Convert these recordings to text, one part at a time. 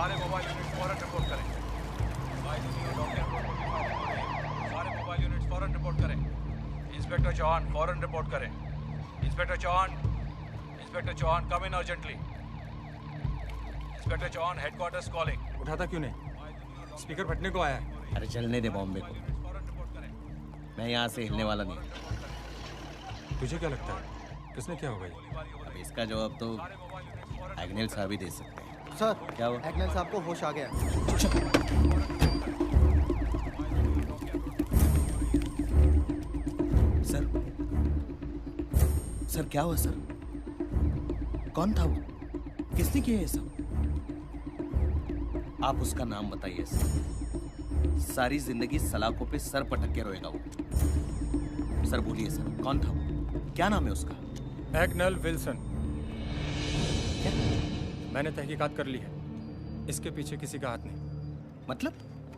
सारे mobile unit फौरन report करें। सारे मोबाइल यूनिट फौरन रिपोर्ट करें। इंस्पेक्टर चौहान फौरन रिपोर्ट करें। Inspector Chauhan come in urgently. Inspector Chauhan headquarters calling. उठाता क्यों नहीं? स्पीकर फटने को आया है। अरे चलने दे बॉम्बे को, मैं यहाँ से हिलने वाला नहीं। तुझे क्या लगता है किसने क्या होगा ये? अब इसका जवाब तो एग्नेल साहब ही दे सकते हैं। सर क्या हुआ? एग्नेल साहब को होश आ गया। सर क्या हुआ सर? कौन था वो? किसने किया ये सब? आप उसका नाम बताइए सर। सारी जिंदगी सलाखों पे सर पटक के रोएगा वो। सर बोलिए सर, कौन था वो? क्या नाम है उसका? Agnel Wilson. क्या? मैंने तहकीकात कर ली है, इसके पीछे किसी का हाथ नहीं।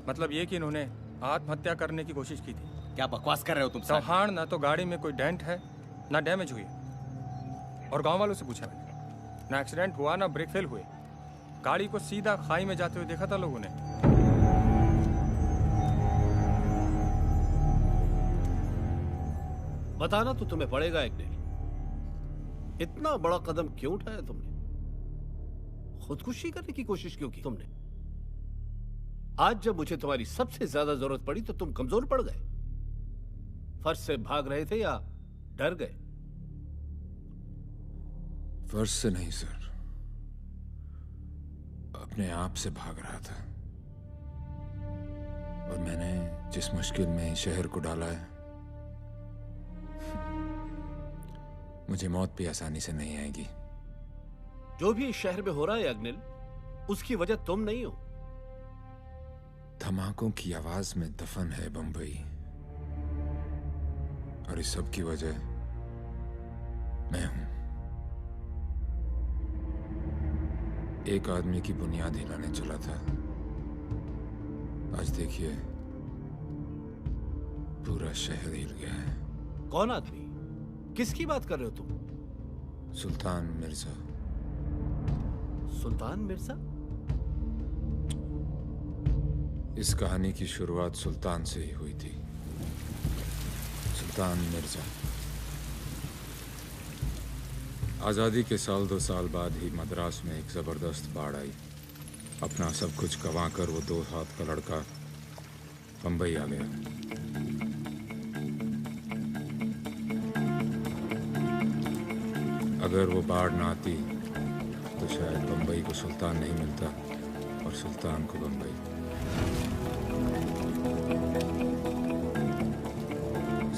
मतलब ये कि इन्होंने आत्महत्या करने की कोशिश की थी। क्या बकवास कर रहे हो तुम? चौहान, ना तो गाड़ी में कोई डेंट है ना डैमेज हुई है। और गांव वालों से पूछा मैंने, ना एक्सीडेंट हुआ ना ब्रेक फेल हुए। गाड़ी को सीधा खाई में जाते हुए देखा था लोगों ने। बताना तो तुम्हें पड़ेगा एग्नेल, इतना बड़ा कदम क्यों उठाया तुमने? खुदकुशी करने की कोशिश क्यों की तुमने? आज जब मुझे तुम्हारी सबसे ज्यादा जरूरत पड़ी तो तुम कमजोर पड़ गए। फर्ज से भाग रहे थे या डर गए? फर्ज से नहीं सर, अपने आप से भाग रहा था। और मैंने जिस मुश्किल में शहर को डाला है, मुझे मौत भी आसानी से नहीं आएगी। जो भी इस शहर में हो रहा है अग्निल, उसकी वजह तुम नहीं हो। धमाकों की आवाज में दफन है बंबई, और इस सब की वजह मैं हूं। एक आदमी की बुनियाद हिलाने चला था, आज देखिए पूरा शहर हिल गया है। कौन आदमी? किसकी बात कर रहे हो तुम? सुल्तान मिर्जा। सुल्तान मिर्जा? इस कहानी की शुरुआत सुल्तान से ही हुई थी। सुल्तान मिर्जा आज़ादी के साल 2 साल बाद ही मद्रास में एक ज़बरदस्त बाढ़ आई। अपना सब कुछ गंवा कर वो 2 हाथ का लड़का बंबई आ गया। अगर वो बाढ़ ना आती तो शायद बंबई को सुल्तान नहीं मिलता और सुल्तान को बंबई।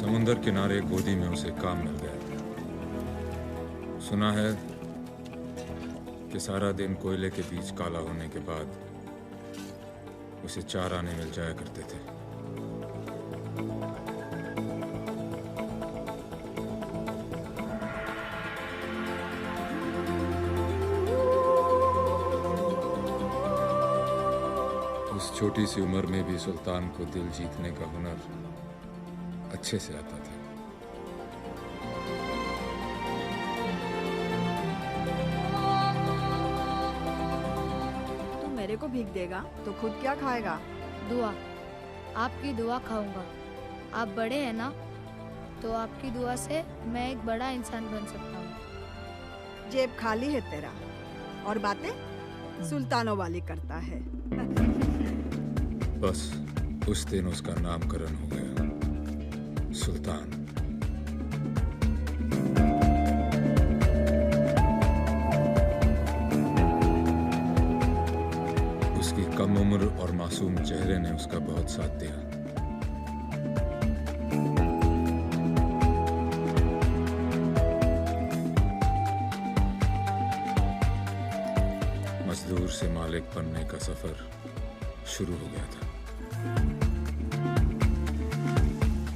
समुंदर किनारे गोदी में उसे काम मिल गया। सुना है कि सारा दिन कोयले के बीच काला होने के बाद उसे 4 आने मिल जाया करते थे। उस छोटी सी उम्र में भी सुल्तान को दिल जीतने का हुनर अच्छे से आता था। मेरे को भीख देगा तो खुद क्या खाएगा? दुआ, आपकी दुआ खाऊंगा। आप बड़े हैं ना, तो आपकी दुआ से मैं एक बड़ा इंसान बन सकता हूँ। जेब खाली है तेरा और बातें सुल्तानों वाली करता है। बस उस दिन उसका नामकरण हो गया, सुल्तान। कम उम्र और मासूम चेहरे ने उसका बहुत साथ दिया। मजदूर से मालिक बनने का सफर शुरू हो गया था।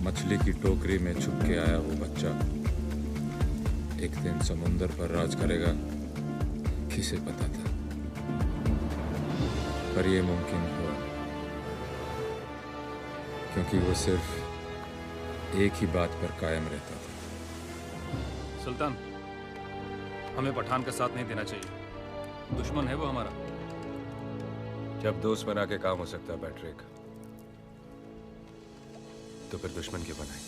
मछली की टोकरी में छुप के आया वो बच्चा एक दिन समुंदर पर राज करेगा, किसे पता था। पर यह मुमकिन हुआ क्योंकि वो सिर्फ एक ही बात पर कायम रहता था। सुल्तान, हमें पठान का साथ नहीं देना चाहिए। दुश्मन है वो हमारा। जब दोस्त बना के काम हो सकता है पैट्रिक, तो फिर दुश्मन क्यों बनाए?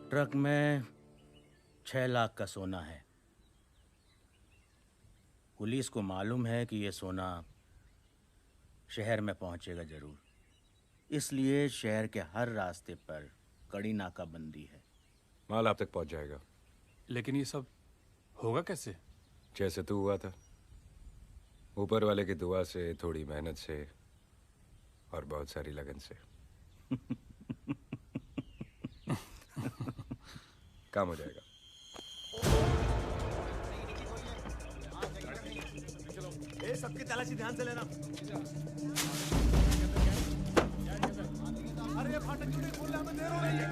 ट्रक में 6 लाख का सोना है। पुलिस को मालूम है कि ये सोना शहर में पहुंचेगा जरूर, इसलिए शहर के हर रास्ते पर कड़ी नाकाबंदी है। माल आप तक पहुंच जाएगा। लेकिन ये सब होगा कैसे? जैसे तू हुआ था, ऊपर वाले की दुआ से, थोड़ी मेहनत से और बहुत सारी लगन से। काम हो जाएगा। सबकी तलाशी ध्यान से लेना। अरे फाटक क्यों नहीं खोल रहा? हमें देर हो रही है।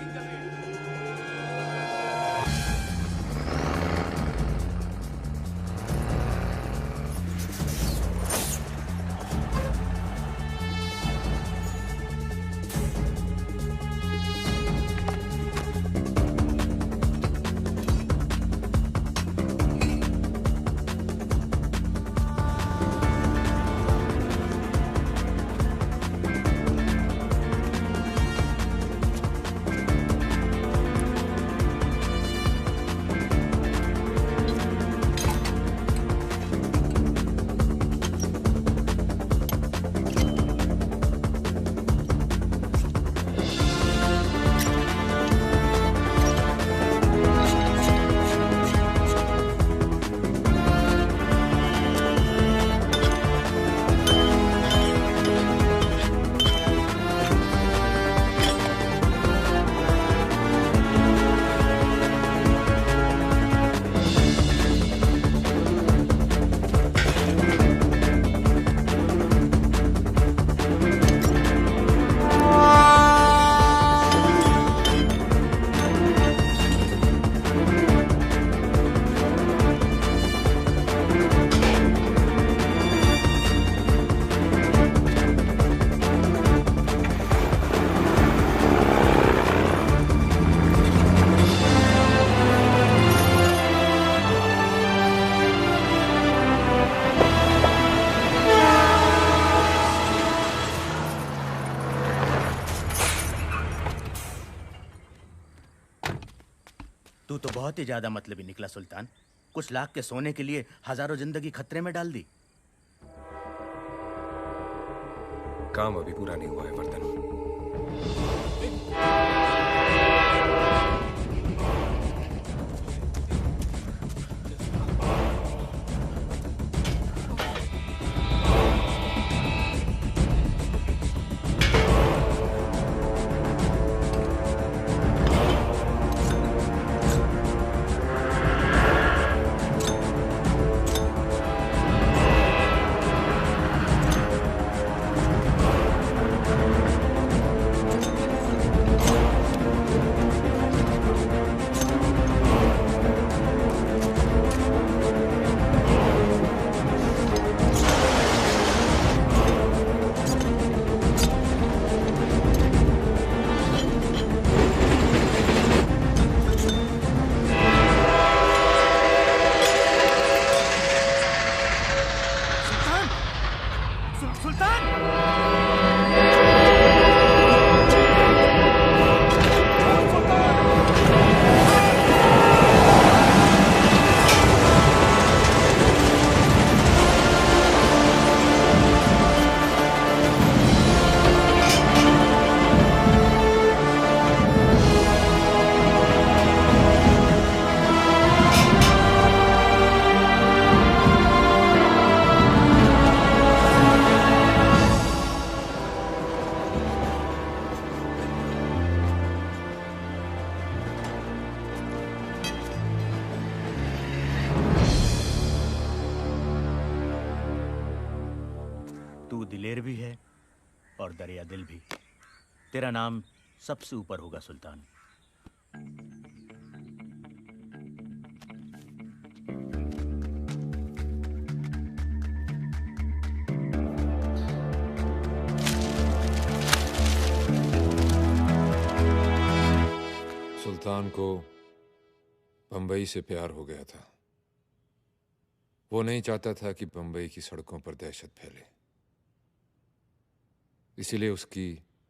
तू तो बहुत ही ज्यादा मतलबी निकला सुल्तान। कुछ लाख के सोने के लिए हजारों जिंदगी खतरे में डाल दी। काम अभी पूरा नहीं हुआ है वर्धन। तू दिलेर भी है और दरिया दिल भी। तेरा नाम सबसे ऊपर होगा सुल्तान। सुल्तान को बंबई से प्यार हो गया था। वो नहीं चाहता था कि बंबई की सड़कों पर दहशत फैले। इसीलिए उसकी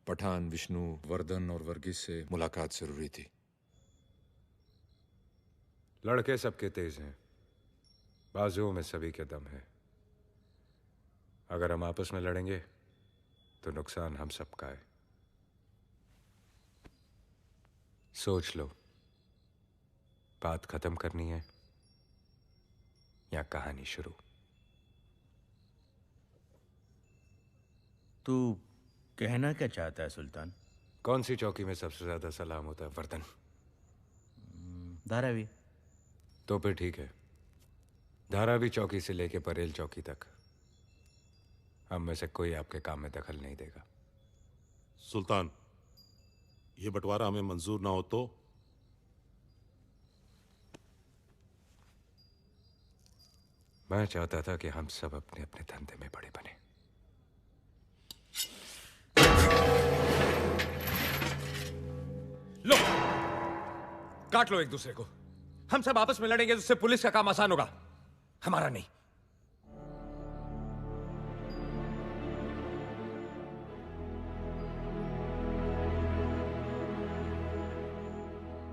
पठान, विष्णु, वर्धन और वर्गीस से मुलाकात जरूरी थी। लड़के सबके तेज हैं, बाजुओं में सभी के दम है। अगर हम आपस में लड़ेंगे तो नुकसान हम सबका है। सोच लो, बात खत्म करनी है या कहानी शुरू? तू कहना क्या चाहता है सुल्तान? कौन सी चौकी में सबसे ज्यादा सलाम होता है वर्धन? धारावी। तो फिर ठीक है, धारावी चौकी से लेके परेल चौकी तक हम में से कोई आपके काम में दखल नहीं देगा। सुल्तान, ये बंटवारा हमें मंजूर ना हो तो? मैं चाहता था कि हम सब अपने अपने धंधे में बड़े बने। लो, काट लो एक दूसरे को। हम सब आपस में लड़ेंगे तो उससे पुलिस का काम आसान होगा, हमारा नहीं।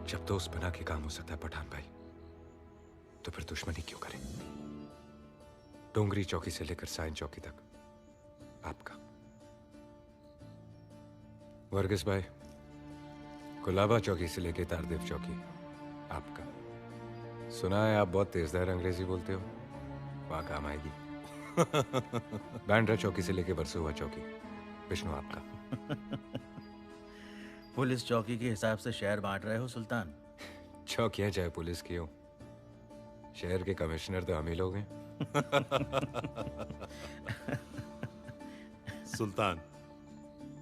जब दोस्त बना के काम हो सकता है पठान भाई, तो फिर दुश्मनी क्यों करें? डोंगरी चौकी से लेकर साइन चौकी तक आपका। वर्गीस भाई, कुलाबा चौकी से लेकर तारदेव चौकी आपका। सुना है आप बहुत तेजदार अंग्रेजी बोलते हो, वहां काम आएगी। बैंड्रा चौकी से लेकर बरसुआ चौकी विष्णु आपका। पुलिस चौकी के हिसाब से शहर बांट रहे हो सुल्तान? चौकियां चाहे पुलिस की हो, शहर के कमिश्नर तो हम ही लोग हैं। सुल्तान,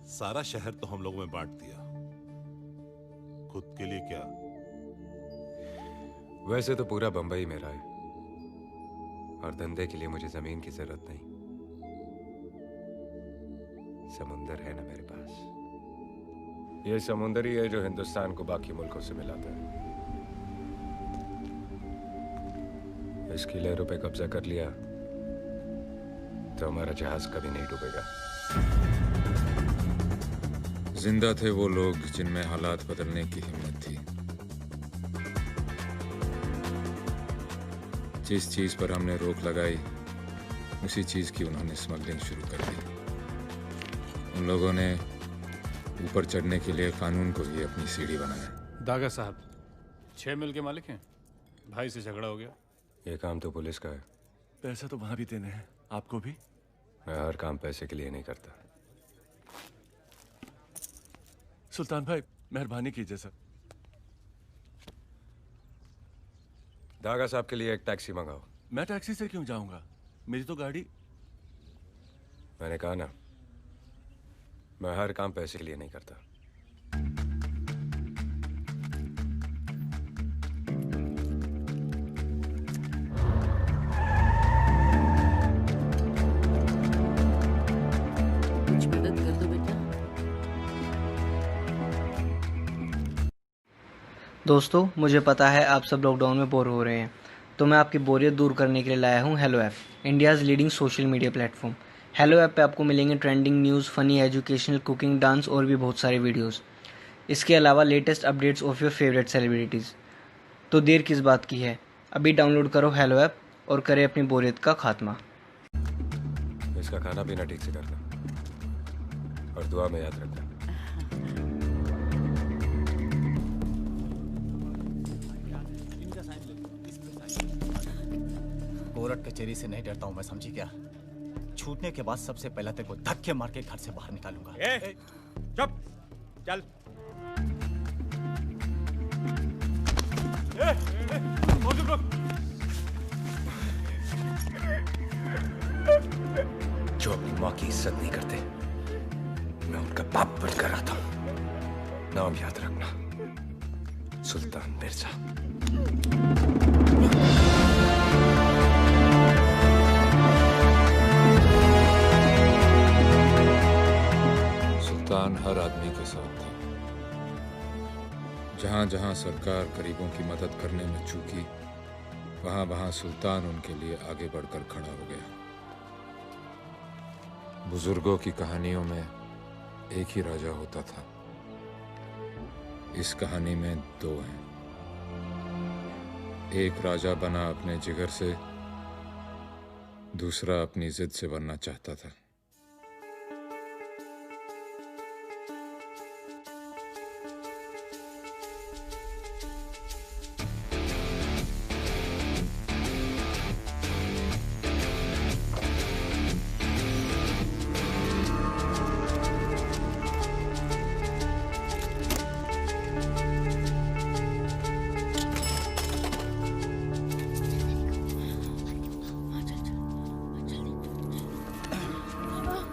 सारा शहर तो हम लोगों में बांट दिया, खुद के लिए क्या? वैसे तो पूरा बंबई मेरा है, और धंधे के लिए मुझे जमीन की जरूरत नहीं। समुंदर है ना मेरे पास। ये समुंदर ही है जो हिंदुस्तान को बाकी मुल्कों से मिलाता है। इसकी लहरों पे कब्जा कर लिया तो हमारा जहाज कभी नहीं डूबेगा। जिंदा थे वो लोग जिनमें हालात बदलने की हिम्मत थी। जिस चीज पर हमने रोक लगाई, उसी चीज की उन्होंने स्मगलिंग शुरू कर दी। उन लोगों ने ऊपर चढ़ने के लिए कानून को ही अपनी सीढ़ी बनाया। दागा साहब 6 मिल के मालिक हैं, भाई से झगड़ा हो गया। ये काम तो पुलिस का है। पैसा तो वहां भी देने हैं, आपको भी। मैं हर काम पैसे के लिए नहीं करता। सुल्तान भाई, मेहरबानी कीजिए सर। दागा साहब के लिए एक टैक्सी मंगाओ। मैं टैक्सी से क्यों जाऊंगा, मेरी तो गाड़ी। मैंने कहा ना, मैं हर काम पैसे के लिए नहीं करता। कुछ मदद कर दो बेटा। दोस्तों, मुझे पता है आप सब लॉकडाउन में बोर हो रहे हैं, तो मैं आपकी बोरियत दूर करने के लिए लाया हूँ hello app, India's leading social media platform. Hello app पे आपको मिलेंगे trending news, funny, educational, cooking, dance और भी बहुत सारे वीडियोस। इसके अलावा latest updates of your favourite celebrities. तो देर किस बात की है, अभी डाउनलोड करो हेलो ऐप और करें अपनी बोरियत का खात्मा। इसका खाना पीना ठीक से करना और दुआ में याद रखना। कोर्ट कचहरी से नहीं डरता हूं मैं, समझी क्या? छूटने के बाद सबसे पहले तेरे को धक्के मार के घर से बाहर निकालूंगा। चुप, चल। जो अपनी माँ की इज्जत नहीं करते, मैं उनका बाप बनकर आता हूँ। नाम याद रखना, सुल्तान मिर्जा। सुल्तान हर आदमी के साथ था। जहां जहां सरकार गरीबों की मदद करने में चूकी, वहां वहां सुल्तान उनके लिए आगे बढ़कर खड़ा हो गया। बुजुर्गों की कहानियों में एक ही राजा होता था। इस कहानी में दो हैं। एक राजा बना अपने जिगर से, दूसरा अपनी जिद से बनना चाहता था।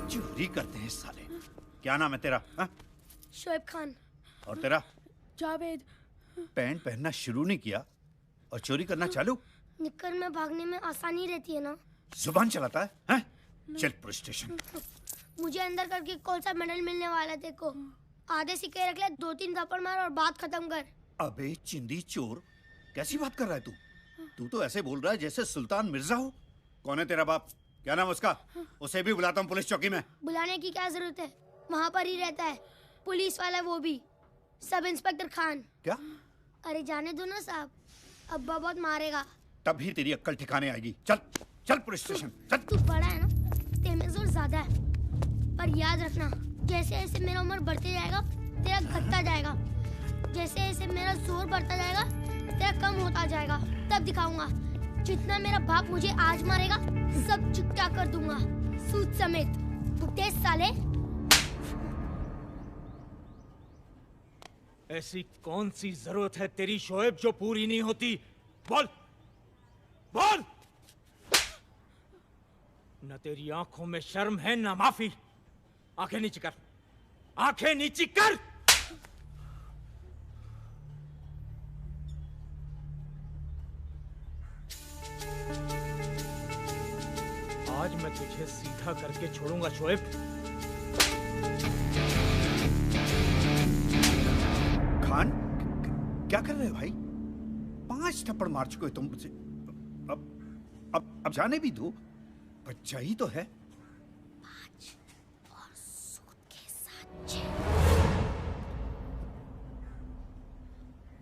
चोरी करते हैं साले। क्या नाम है तेरा? हा? शोएब खान। और तेरा? जावेद। पैंट पहनना शुरू नहीं किया और चोरी करना चालू? निक्कर में भागने में आसानी रहती है ना। जुबान चलाता है, हा? चल पुलिस स्टेशन। मुझे अंदर करके कौन सा मेडल मिलने वाला तेरे को? आधे सिक्के रख ले, 2-3 थप्पड़ मार और बात खत्म कर। अबे चिंदी चोर, कैसी बात कर रहा है तू? तू तो ऐसे बोल रहा है जैसे सुल्तान मिर्जा हो। कौन है तेरा बाप? क्या नाम उसका? उसे भी बुलाता हूँ पुलिस चौकी में। बुलाने की क्या जरूरत है, वहाँ पर ही रहता है। पुलिस वाला वो भी, सब इंस्पेक्टर खान। क्या? अरे जाने दो ना साहब, अब्बा बहुत मारेगा। तभी तेरी अक्ल ठिकाने आएगी। चल चल पुलिस स्टेशन चल। तू बड़ा है ना, तेरे में जोर ज्यादा है, पर याद रखना जैसे जैसे मेरा उम्र बढ़ते जाएगा तेरा घटता जाएगा, जैसे जैसे मेरा जोर बढ़ता जाएगा तेरा कम होता जाएगा। तब दिखाऊंगा जितना मेरा बाप मुझे आज मारेगा सब चुकता कर दूंगा, सूद समेत। बुड्ढे साले। ऐसी कौन सी जरूरत है तेरी शोएब जो पूरी नहीं होती? बोल बोल। न तेरी आंखों में शर्म है न माफी। आंखें नीची कर, आंखें नीची कर। आज मैं तुझे सीधा करके छोड़ूंगा शोएब। खान, क्या कर रहे हो भाई? 5 थप्पड़ मार चुके हो तुम मुझे। अब जाने भी दो, बच्चा ही तो है। 5 और सूद के साथ 6।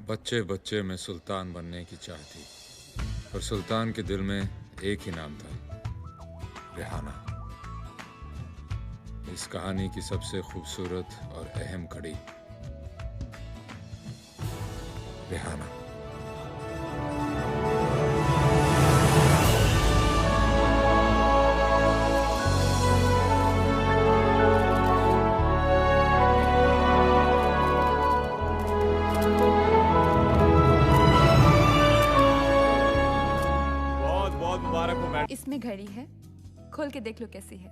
बच्चे बच्चे में सुल्तान बनने की चाह थी, और सुल्तान के दिल में एक ही नाम था, रेहाना। इस कहानी की सबसे खूबसूरत और अहम कड़ी, रेहाना। बहुत बहुत मुबारक हो मैडम। इसमें घड़ी है, खोल के देख लो कैसी है।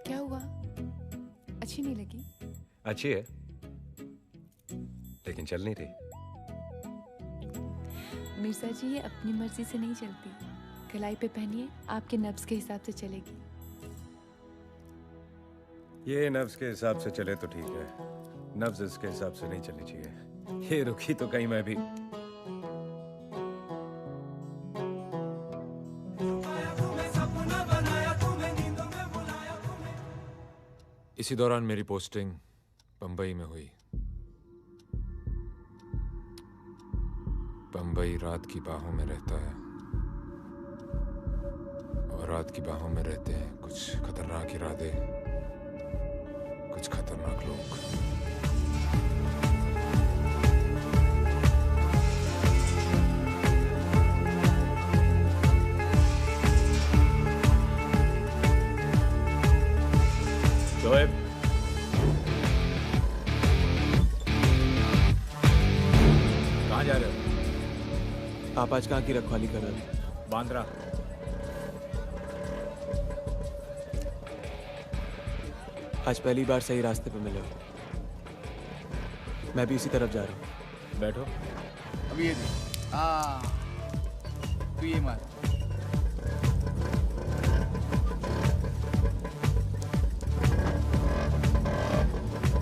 क्या हुआ, अच्छी नहीं लगी? अच्छी है, लेकिन चल नहीं रही। मिर्जा जी ये अपनी मर्जी से नहीं चलती, कलाई पे पहनिए, आपके नब्ज के हिसाब से चलेगी। ये नब्ज के हिसाब से चले तो ठीक है, नब्ज इसके हिसाब से नहीं चलनी चाहिए। ये रुकी तो कहीं मैं भी। इसी दौरान मेरी पोस्टिंग बंबई में हुई। बंबई रात की बाहों में रहता है, और रात की बाहों में रहते हैं कुछ खतरनाक इरादे, कुछ खतरनाक लोग। शोएब, कहाँ जा रहे हो? आप आज कहाँ की रखवाली कर रहे हो? बांद्रा। आज पहली बार सही रास्ते पे मिले हो। मैं भी इसी तरफ जा रहा हूँ। बैठो। अभी ये दे। तू ये मार।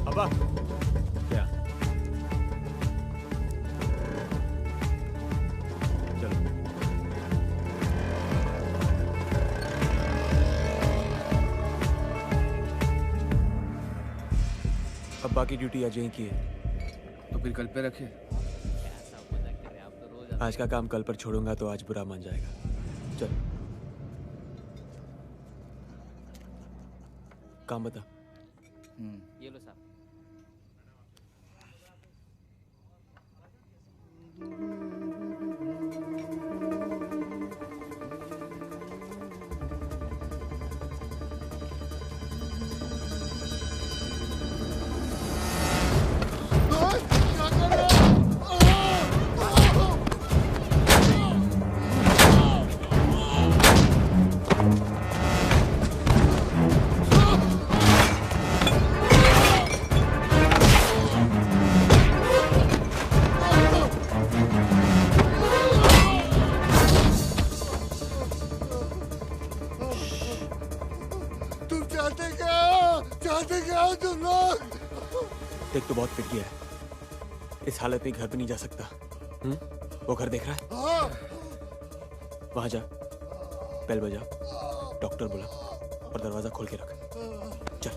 अब्बा क्या? चलो। अब्बा की ड्यूटी आज यहीं की है। तो फिर कल पे रखे। आज का काम कल पर छोड़ूंगा तो आज बुरा मान जाएगा। चल काम बता। ये लो साहब। देख तो बहुत पिट गया है, इस हालत में घर पे नहीं जा सकता। वो घर देख रहा है? वहां जा, बेल बजा, डॉक्टर बुला और दरवाजा खोल के रख। चल।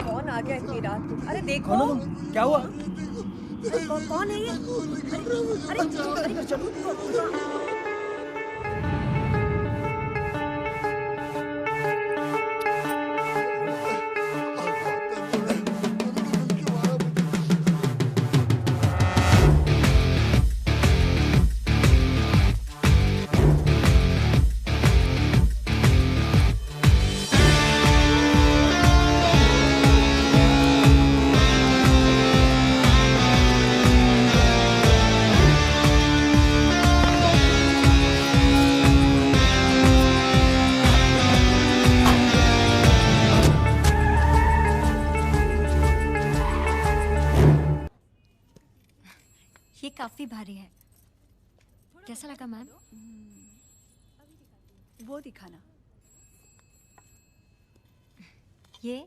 कौन आ गया इतनी रात? अरे देखो। कौन हो तुम? क्या हुआ? कौन है ये? अरे चलो। काफी भारी है। कैसा लगा मैम? वो दिखाना। ये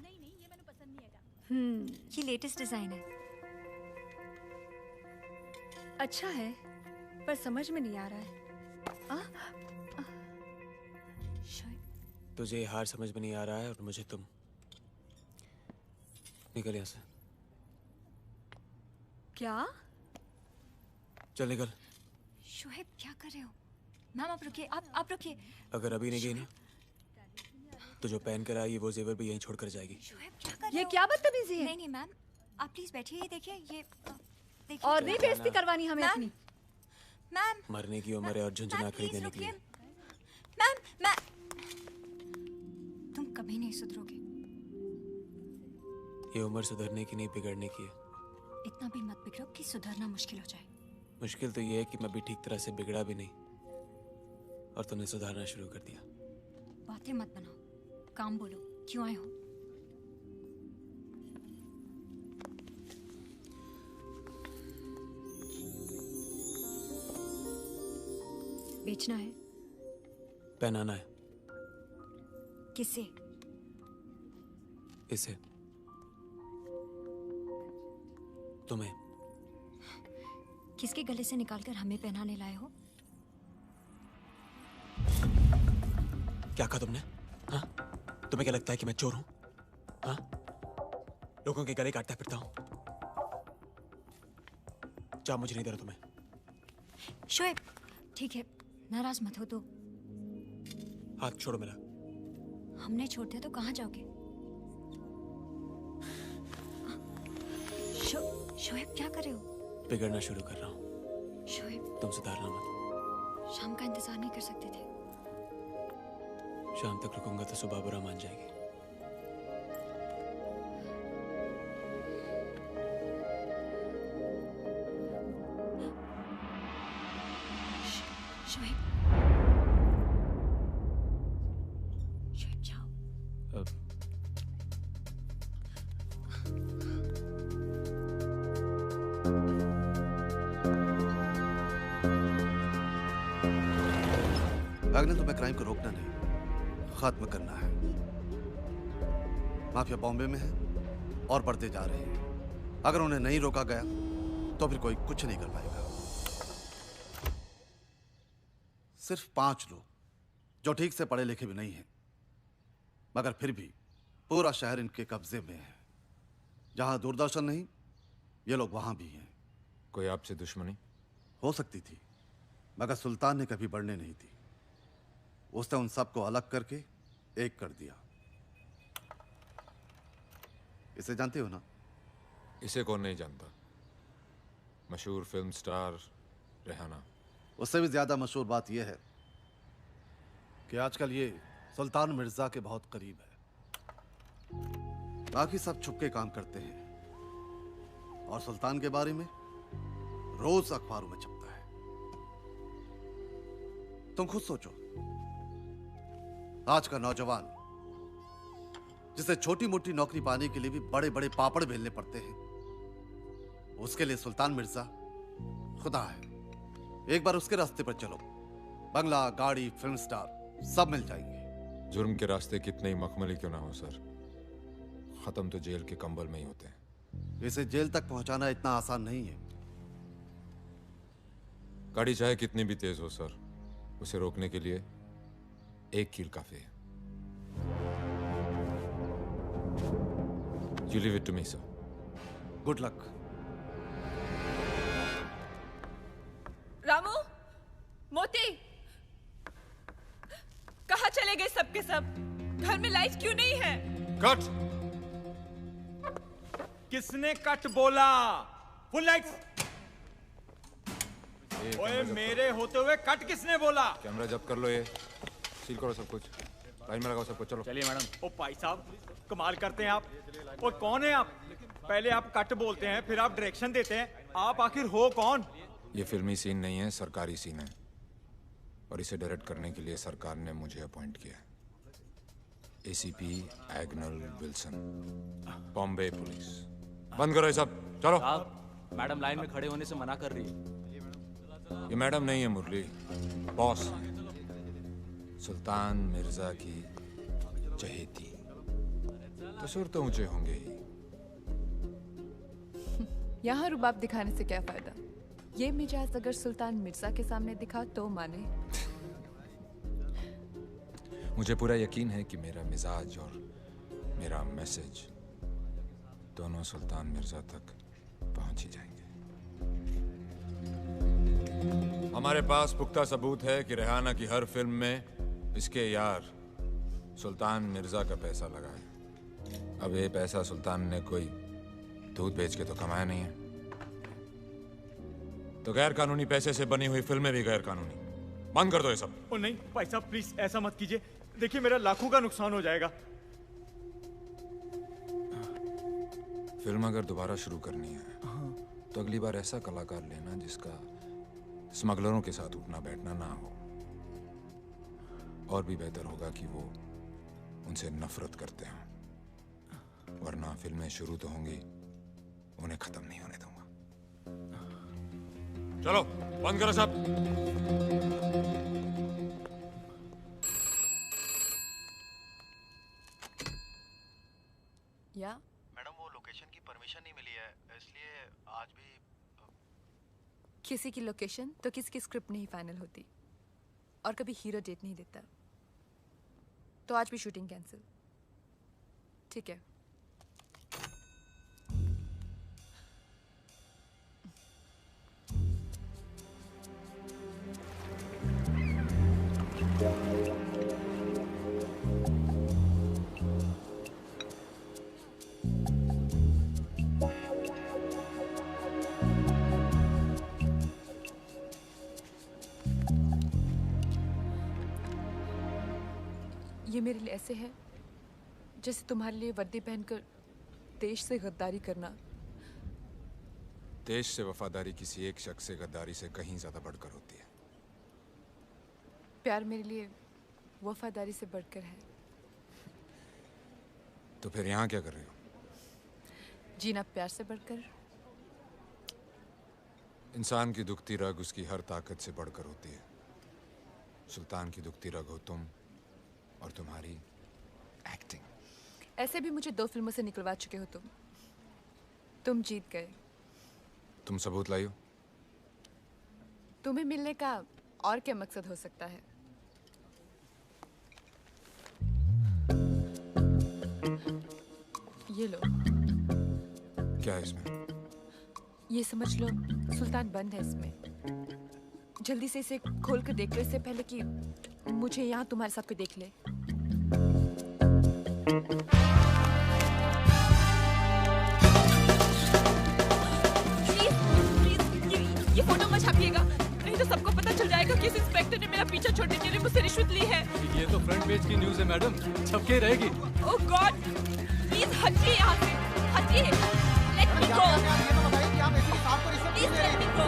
नहीं ये मैंने पसंद नहीं आया। ये लेटेस्ट डिजाइन है। अच्छा है पर समझ में नहीं आ रहा है। तुझे हार समझ में नहीं आ रहा है और मुझे तुम। निकल यहाँ से। क्या? चल निकल। शोएब क्या कर रहे हो? मैम आप रुकिए, आप रुकिए। अगर अभी नहीं गई ना तो जो पहन कर आई वो जेवर भी यहीं छोड़ कर जाएगी। शोएब क्या कर रहे हो? ये क्या बदतमीजी है? नहीं मैम आप प्लीज बैठिए। ये देखिए ये देखिए। और नहीं बेइज्जती करवानी हमें अपनी। मैम मरने की उम्र है और झुंझुना खरीदने के लिए। मैम तुम कभी नहीं सुधरोगे। ये उम्र सुधरने की नहीं बिगड़ने की है। इतना भी मत बिगड़ो कि सुधरना मुश्किल हो जाए। मुश्किल तो ये है कि मैं भी ठीक तरह से बिगड़ा भी नहीं और तुमने सुधारना शुरू कर दिया। बातें मत बनाओ, काम बोलो। क्यों आए हो? बेचना है? पहनाना है। किसे? इसे। तुम्हें। किसके गले से निकालकर हमें पहनाने लाए हो? क्या कहा तुमने? हाँ? तुम्हें क्या लगता है कि मैं चोर हूं? हाँ? लोगों के गले काटता फिरता हूं। जा, मुझे नहीं दे रहा तुम्हें। शोएब ठीक है, नाराज मत हो तो। हाथ छोड़ो मेरा। हम नहीं छोड़ते तो कहाँ जाओगे? शोएब क्या कर रहे हो? बिगड़ना शुरू कर रहा हूँ। शोएब तुम सुधारना मत। शाम का इंतजार नहीं कर सकते थे? शाम तक रुकूंगा तो सुबह बुरा मान जाएगी। शोएब जाओ। भागने तुम्हें क्राइम को रोकना नहीं, खत्म करना है। माफिया बॉम्बे में है और बढ़ते जा रहे हैं। अगर उन्हें नहीं रोका गया तो फिर कोई कुछ नहीं कर पाएगा। सिर्फ 5 लोग जो ठीक से पढ़े लिखे भी नहीं हैं, मगर फिर भी पूरा शहर इनके कब्जे में है। जहां दूरदर्शन नहीं, ये लोग वहां भी हैं। कोई आपसे दुश्मनी? हो सकती थी, मगर सुल्तान ने कभी बढ़ने नहीं दी। उसने उन सबको अलग करके एक कर दिया। इसे जानते हो ना? इसे कौन नहीं जानता? मशहूर फिल्म स्टार रेहाना। उससे भी ज्यादा मशहूर बात यह है कि आजकल ये सुल्तान मिर्जा के बहुत करीब है। बाकी सब छुपके काम करते हैं और सुल्तान के बारे में रोज अखबारों में छपता है। तुम खुद सोचो, आज का नौजवान जिसे छोटी मोटी नौकरी पाने के लिए भी बड़े बड़े पापड़ बेलने पड़ते हैं, उसके लिए सुल्तान मिर्जा खुदा है। एक बार उसके रास्ते पर चलो, बंगला, गाड़ी, फिल्म स्टार सब मिल जाएंगे। जुर्म के रास्ते कितने ही मखमली क्यों ना हो सर, खत्म तो जेल के कंबल में ही होते हैं। इसे जेल तक पहुंचाना इतना आसान नहीं है। गाड़ी चाहे कितनी भी तेज हो सर, उसे रोकने के लिए एक कील काफी है। You leave it to me, sir. Good luck. Ramu, मोती, कहाँ चले गए सबके सब? घर में लाइट क्यों नहीं है? कट! किसने कट बोला? Full lights. ओए, मेरे होते हुए कट किसने बोला? कैमरा जब्त कर लो, ये सील करो सब कुछ, लाइन में लगाओ सबको। चलो चलिए मैडम। ओ भाई साहब, कमाल करते हैं आप। ओ कौन है आप? पहले आप कट बोलते हैं, फिर आप डायरेक्शन देते हैं। आप आखिर हो कौन? ये फिल्मी सीन नहीं है, सरकारी सीन है, और इसे डायरेक्ट करने के लिए सरकार ने मुझे अपॉइंट किया। ACP Agnel Wilson, Bombay police. बंद करो ये सब, चलो। मैडम लाइन में खड़े होने से मना कर रही है। ये मैडम नहीं है मुरली, बॉस है। सुल्तान मिर्जा की चहेती, तो सुर तो ऊंचे होंगे ही। यहाँ रुबाब दिखाने से क्या फायदा? ये मिजाज अगर सुल्तान मिर्जा के सामने दिखा तो माने। मुझे पूरा यकीन है कि मेरा मिजाज और मेरा मैसेज दोनों सुल्तान मिर्जा तक पहुंच ही जाएंगे। हमारे पास पुख्ता सबूत है कि रेहाना की हर फिल्म में इसके यार सुल्तान मिर्जा का पैसा लगा है। अब ये पैसा सुल्तान ने कोई दूध बेच के तो कमाया नहीं है, तो गैर कानूनी पैसे से बनी हुई फिल्में भी गैर कानूनी। बंद कर दो ये सब। ओ नहीं भाई साहब, प्लीज ऐसा मत कीजिए। देखिए मेरा लाखों का नुकसान हो जाएगा। फिल्म अगर दोबारा शुरू करनी है तो अगली बार ऐसा कलाकार लेना जिसका स्मगलरों के साथ उठना बैठना ना हो। और भी बेहतर होगा कि वो उनसे नफरत करते हैं, वरना फिल्में शुरू तो होंगी, उन्हें खत्म नहीं होने दूंगा। चलो बंद करो सब। या मैडम, वो लोकेशन की परमिशन नहीं मिली है, इसलिए आज भी किसी की लोकेशन तो किसी की स्क्रिप्ट नहीं फाइनल होती, और कभी हीरो डेट नहीं देता। तो आज भी शूटिंग कैंसिल। ठीक है। ये मेरे लिए ऐसे है जैसे तुम्हारे लिए वर्दी पहनकर देश से गद्दारी करना। देश से वफादारी किसी एक शख्स से गद्दारी से कहीं ज्यादा बढ़कर होती है। प्यार मेरे लिए वफादारी से बढ़कर है। तो फिर यहाँ क्या कर रहे हो? जीना प्यार से बढ़कर। इंसान की दुखती रग उसकी हर ताकत से बढ़कर होती है। सुल्तान की दुखती रग हो तुम, और तुम्हारी एक्टिंग। ऐसे भी मुझे 2 फिल्मों से निकलवा चुके हो तुम जीत गए। तुम सबूत लाई हो? तुम्हें मिलने का और क्या मकसद हो सकता है? ये लो। क्या है इसमें? ये समझ लो सुल्तान बंद है इसमें। जल्दी से इसे खोल कर देख लो इससे पहले कि मुझे यहाँ तुम्हारे साथ कोई देख ले। ये फोटो मत छापिएगा, नहीं तो सबको पता चल जाएगा कि इस इंस्पेक्टर ने मेरा पीछा छोड़ने के लिए मुझसे रिश्वत ली है। ये तो फ्रंट पेज की न्यूज़ है मैडम, छपके रहेगी। ओह गॉड, प्लीज हटिए यहाँ से, हटिए। Let me go, please let me go.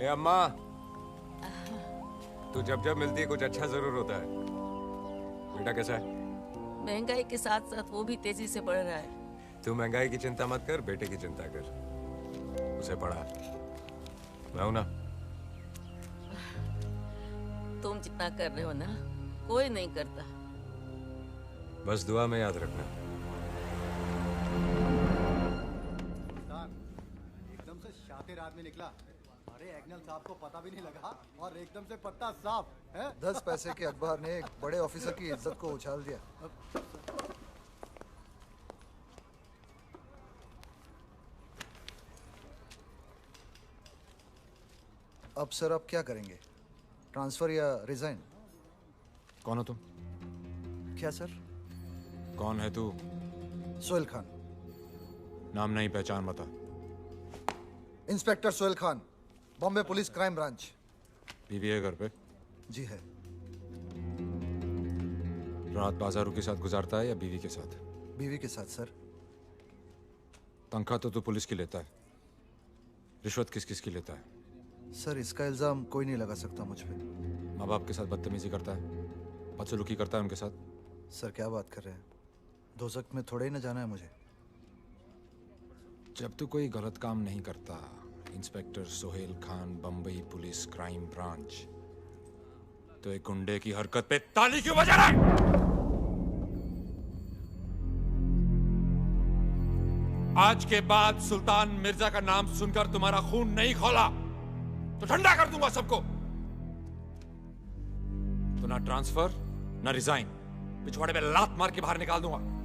अम्मा, तू जब जब मिलती है कुछ अच्छा जरूर होता है। बेटा कैसा है? महंगाई के साथ साथ वो भी तेजी से बढ़ रहा है। तू महंगाई की चिंता मत कर, बेटे की चिंता कर। उसे पढ़ा, मैं हूं ना। तुम जितना कर रहे हो ना, कोई नहीं करता। बस दुआ में याद रखना। एकदम से शातिर आदमी निकला। अरे एग्नल साहब को पता भी नहीं लगा और एकदम से पत्ता साफ है। 10 पैसे के अखबार ने एक बड़े ऑफिसर की इज्जत को उछाल दिया। अब सर आप क्या करेंगे? ट्रांसफर या रिजाइन? कौन हो तुम? क्या सर? कौन है तू? सोहेल खान। नाम नहीं, पहचान बता। Inspector Sohail Khan, Bombay police crime branch. बीवी है घर पे? जी है। रात बाजारों के साथ गुजारता है या बीवी के साथ? बीवी के साथ सर। तनख्वाह तो तू पुलिस की लेता है, रिश्वत किस किस की लेता है? सर इसका इल्जाम कोई नहीं लगा सकता मुझ पे। माँ बाप के साथ बदतमीजी करता है, बदसलूकी करता है उनके साथ? सर क्या बात कर रहे हैं? दोज़ख में थोड़े ही न जाना है मुझे। जब तू कोई गलत काम नहीं करता, inspector Sohail Khan, Bombay police crime branch, तो एक गुंडे की हरकत पे ताली क्यों बजा रहा है? आज के बाद सुल्तान मिर्जा का नाम सुनकर तुम्हारा खून नहीं खौला तो ठंडा कर दूंगा सबको। तो ना ट्रांसफर ना रिजाइन, पिछवाड़े में लात मार के बाहर निकाल दूंगा।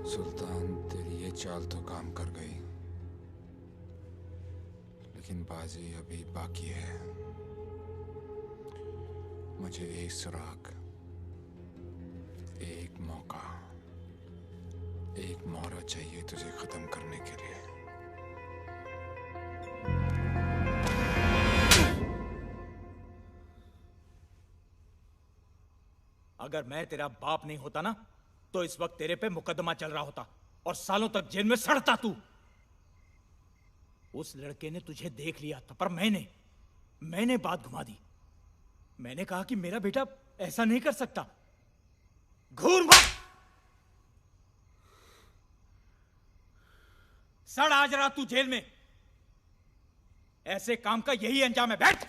सुल्तान, तेरी ये चाल तो काम कर गई, लेकिन बाजी अभी बाकी है। मुझे एक सुराग, एक मौका, एक मोहरा चाहिए तुझे खत्म करने के लिए। अगर मैं तेरा बाप नहीं होता ना, तो इस वक्त तेरे पे मुकदमा चल रहा होता और सालों तक जेल में सड़ता तू। उस लड़के ने तुझे देख लिया था, पर मैंने बात घुमा दी। मैंने कहा कि मेरा बेटा ऐसा नहीं कर सकता। घूर मत, सड़ आज रात तू जेल में। ऐसे काम का यही अंजाम है। बैठ।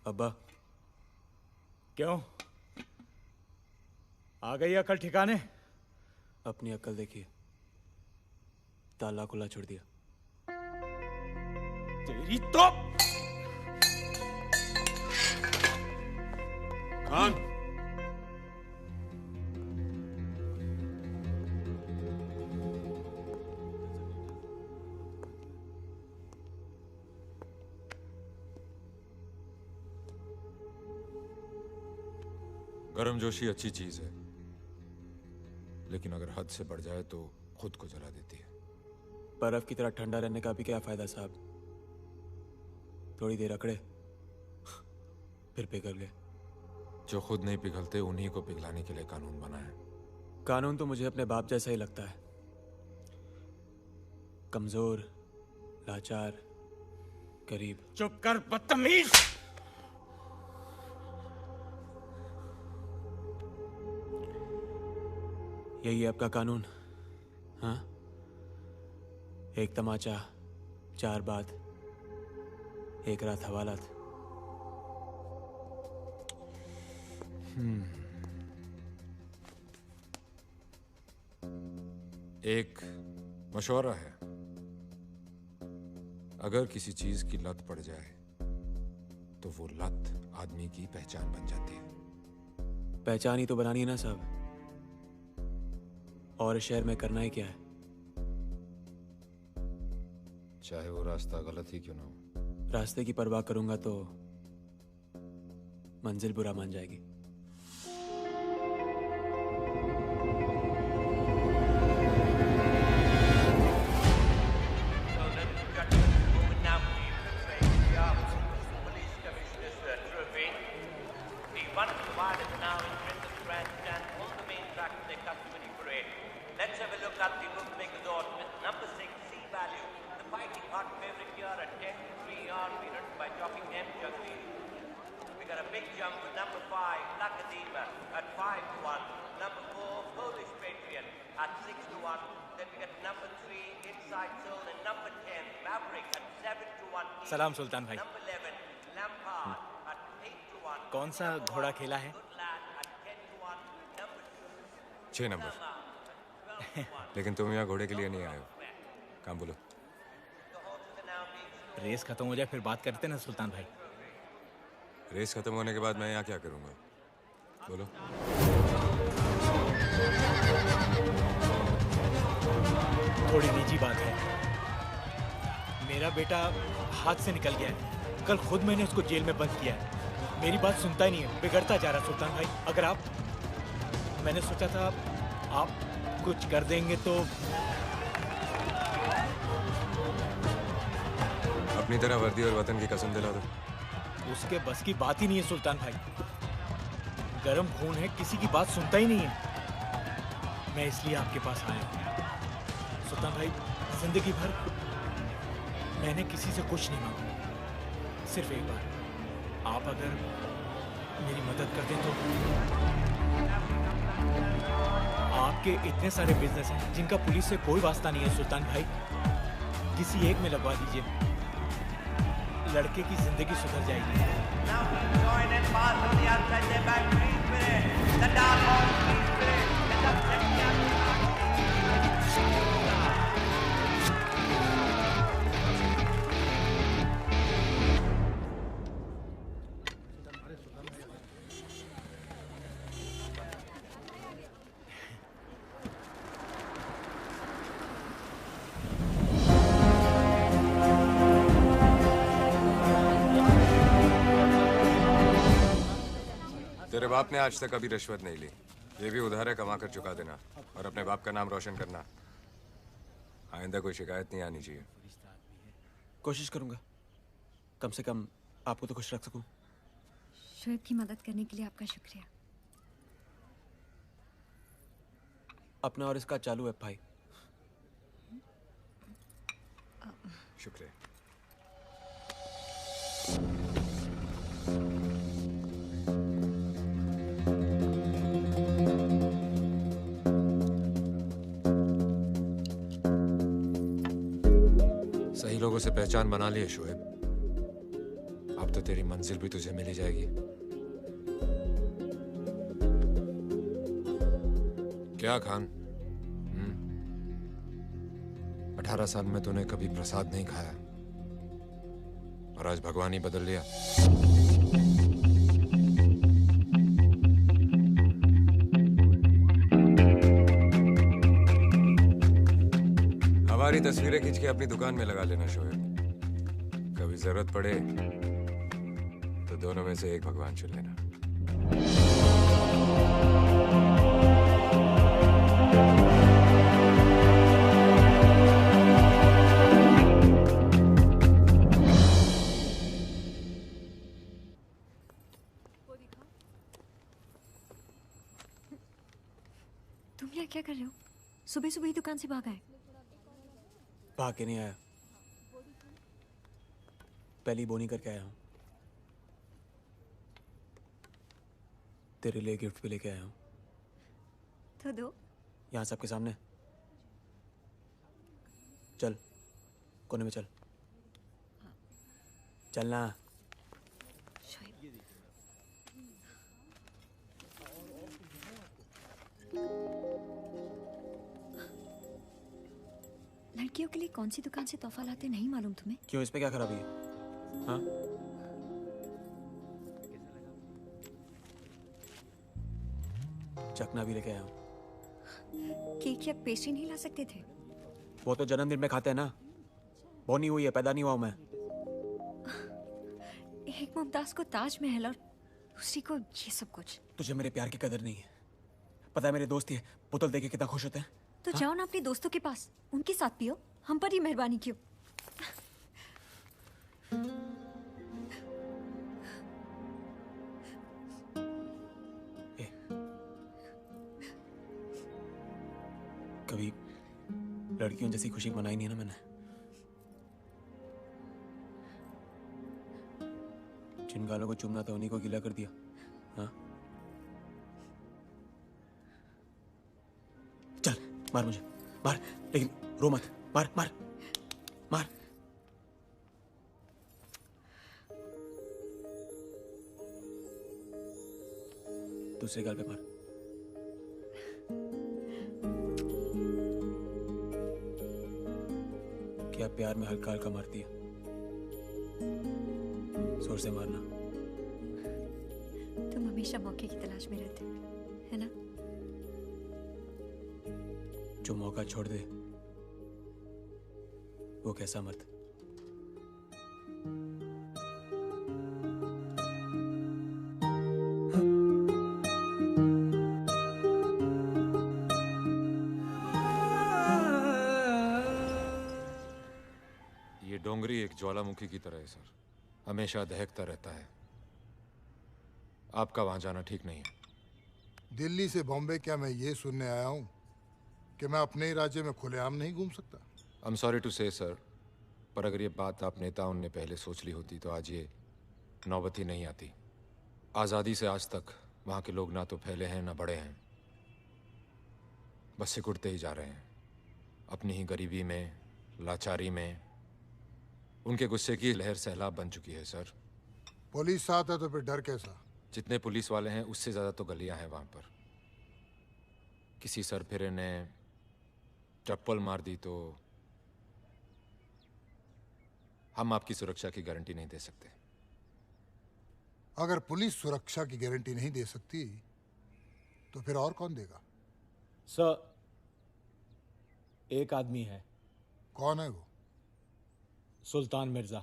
अब्बा, क्यों? आ गई अकल ठिकाने? अपनी अकल देखिए, ताला खुला छोड़ दिया। तेरी तो खान, गर्मजोशी अच्छी चीज है, लेकिन अगर हद से बढ़ जाए तो खुद को जला देती है। बर्फ की तरह ठंडा रहने का भी क्या फायदा साहब? थोड़ी देर अकड़े फिर पिघल गए। जो खुद नहीं पिघलते उन्हीं को पिघलाने के लिए कानून बना है। कानून तो मुझे अपने बाप जैसा ही लगता है, कमजोर, लाचार, गरीब। चुप कर बदतमीज। यही है आपका कानून? हाँ, एक तमाचा, 4 बात, 1 रात हवालात। एक मशवरा है, अगर किसी चीज की लत पड़ जाए तो वो लत आदमी की पहचान बन जाती है। पहचान ही तो बनानी है ना साहब, और इस शहर में करना ही क्या है? चाहे वो रास्ता गलत ही क्यों ना हो। रास्ते की परवाह करूंगा तो मंजिल बुरा मान जाएगी। Let's have a look at the bookmaker's odds with number 6, C value. The fighting hot favorite here at 10-3 on, beaten by jockey M. Jagdi. We got a big jump with number 5, Lakadima at 5-1. Number 4, Polish Patriot at 6-1. Then we got number 3, Inside Soul, and number 10, Maverick at 7-1. सलाम सुल्तान भाई। Number 11, Lampard at 8-1. कौन सा घोड़ा खेला है? 6 number. लेकिन तुम यहाँ घोड़े के लिए नहीं आए हो, काम बोलो। रेस खत्म हो जाए फिर बात करते ना सुल्तान भाई। रेस खत्म होने के बाद मैं यहाँ क्या करूँगा, बोलो। थोड़ी निजी बात है, मेरा बेटा हाथ से निकल गया है। कल खुद मैंने उसको जेल में बंद किया है। मेरी बात सुनता ही नहीं है, बिगड़ता जा रहा सुल्तान भाई। अगर आप, मैंने सोचा था आप कुछ कर देंगे तो। अपनी तरह वर्दी और वतन की कसम दिला दो। उसके बस की बात ही नहीं है सुल्तान भाई, गरम खून है, किसी की बात सुनता ही नहीं है। मैं इसलिए आपके पास आया हूँ सुल्तान भाई। जिंदगी भर मैंने किसी से कुछ नहीं मांगा, सिर्फ एक बार आप अगर मेरी मदद कर दें तो। आपके इतने सारे बिजनेस हैं जिनका पुलिस से कोई वास्ता नहीं है सुल्तान भाई, किसी एक में लगवा दीजिए, लड़के की जिंदगी सुधर जाएगी। तेरे बाप ने आज तक कभी रिश्वत नहीं ली, ये भी उधार है, कमा कर चुका देना और अपने बाप का नाम रोशन करना। आइंदा कोई शिकायत नहीं आनी चाहिए। कोशिश करूंगा, कम से कम आपको तो खुश रख सकूं। शोएब की मदद करने के लिए आपका शुक्रिया। अपना और इसका चालू है भाई। शुक्रिया। सही लोगों से पहचान बना लिए शोएब, अब तो तेरी मंजिल भी तुझे मिल ही जाएगी। क्या खान, 18 साल में तूने कभी प्रसाद नहीं खाया, और आज भगवान ही बदल लिया। हमारी तस्वीरें खींच के अपनी दुकान में लगा लेना शोएब। कभी जरूरत पड़े तो दोनों में से एक भगवान चुन लेना। तुम यहाँ क्या कर रहे हो? सुबह सुबह ही दुकान से भागा है? भाग के नहीं आया, पहली बोनी करके आया हूँ। तेरे लिए गिफ्ट भी लेके आया हूँ। तो दो। यहाँ सबके सामने। चल कोने में चल, चलना। लड़कियों के लिए कौन सी दुकान से तोहफा लाते नहीं मालूम तुम्हें? क्यों, इस पे क्या खराबी है? हाँ? चखना भी लेके आया हूँ। केक या पेस्ट्री नहीं ला सकते थे? वो तो जन्मदिन में खाते हैं ना, वो नहीं हुई है, पैदा नहीं हुआ हूं मैं। एक मुमताज को ताजमहल और दूसरी को ये सब कुछ। तुझे मेरे प्यार की कदर नहीं है। पता है मेरे दोस्त ही बोतल देके कितना खुश होते हैं। तो जाओ ना अपने दोस्तों के पास, उनके साथ पियो, हम पर ही मेहरबानी क्यों? कभी लड़कियों जैसी खुशी मनाई नहीं ना मैंने। जिन गालों को चूमना था उन्हीं को गीला कर दिया। हाँ? चल मार मुझे, मार, लेकिन रो मत। मार मार मार। दूसरे गाल पे मार। क्या प्यार में हल्का हल्का मारती है? जोर से मारना। तुम हमेशा मौके की तलाश में रहते हो, है ना? जो मौका छोड़ दे वो कैसा मर्द? ये डोंगरी एक ज्वालामुखी की तरह है सर, हमेशा दहकता रहता है। आपका वहां जाना ठीक नहीं है। दिल्ली से बॉम्बे क्या मैं ये सुनने आया हूं कि मैं अपने ही राज्य में खुलेआम नहीं घूम सकता? आई एम सॉरी टू से सर, पर अगर ये बात आप नेताओं ने पहले सोच ली होती तो आज ये नौबत ही नहीं आती। आज़ादी से आज तक वहाँ के लोग ना तो फैले हैं ना बड़े हैं, बस सिकुड़ते ही जा रहे हैं अपनी ही गरीबी में, लाचारी में। उनके गुस्से की लहर सैलाब बन चुकी है सर। पुलिस साथ है तो फिर डर कैसा? जितने पुलिस वाले हैं उससे ज़्यादा तो गलियां हैं वहाँ पर। किसी सरफिरे ने चप्पल मार दी तो हम आपकी सुरक्षा की गारंटी नहीं दे सकते। अगर पुलिस सुरक्षा की गारंटी नहीं दे सकती तो फिर और कौन देगा? सर, एक आदमी है। कौन है वो? सुल्तान मिर्जा।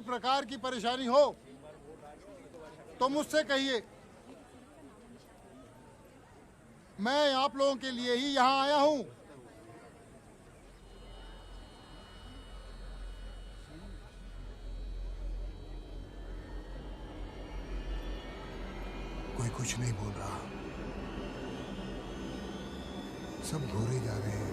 प्रकार की परेशानी हो तो मुझसे कहिए, मैं आप लोगों के लिए ही यहाँ आया हूँ। कुछ नहीं बोल रहा। सब घूरे जा रहे हैं।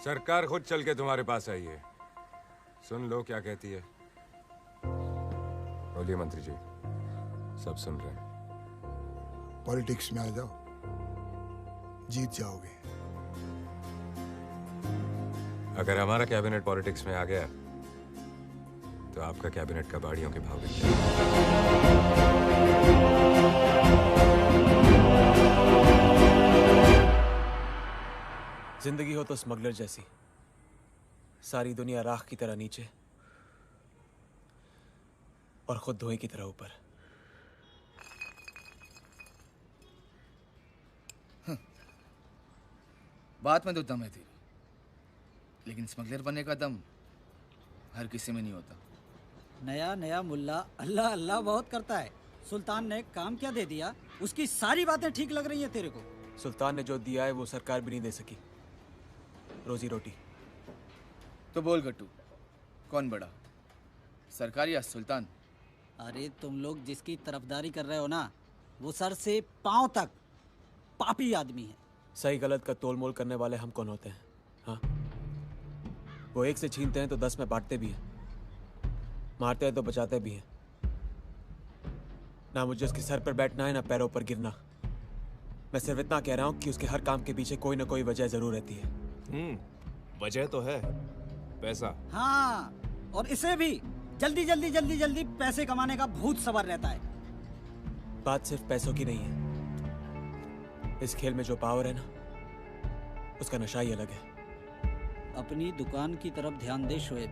सरकार खुद चल के तुम्हारे पास आई है। सुन लो क्या कहती है। बोलिए मंत्री जी, सब सुन रहे हैं। पॉलिटिक्स में आ जाओ, जीत जाओगे। अगर हमारा कैबिनेट पॉलिटिक्स में आ गया तो आपका कैबिनेट कबाड़ियों के भाव बिक जाएगा। जिंदगी हो तो स्मगलर जैसी, सारी दुनिया राख की तरह नीचे और खुद धुएं की तरह ऊपर। बात में तो दम है तेरी, लेकिन स्मगलर बनने का दम हर किसी में नहीं होता। नया नया मुल्ला अल्लाह अल्लाह बहुत करता है। सुल्तान ने काम क्या दे दिया, उसकी सारी बातें ठीक लग रही हैं तेरे को। सुल्तान ने जो दिया है वो सरकार भी नहीं दे सकी, रोजी रोटी। तो बोल गट्टू, कौन बड़ा, सरकार या सुल्तान? अरे तुम लोग जिसकी तरफदारी कर रहे हो ना, वो सर से पांव तक पापी आदमी है। सही गलत का तोल मोल करने वाले हम कौन होते हैं? हाँ, वो एक से छीनते हैं तो 10 में बांटते भी हैं, मारते हैं तो बचाते भी हैं। ना मुझे उसके सर पर बैठना है ना पैरों पर गिरना। मैं सिर्फ इतना कह रहा हूँ कि उसके हर काम के पीछे कोई ना कोई वजह जरूर रहती है। वजह तो है पैसा। हाँ, और इसे भी जल्दी जल्दी जल्दी जल्दी पैसे कमाने का भूत सवार रहता है। बात सिर्फ पैसों की नहीं है, इस खेल में जो पावर है ना, उसका नशा ही अलग है। अपनी दुकान की तरफ ध्यान दे शोएब।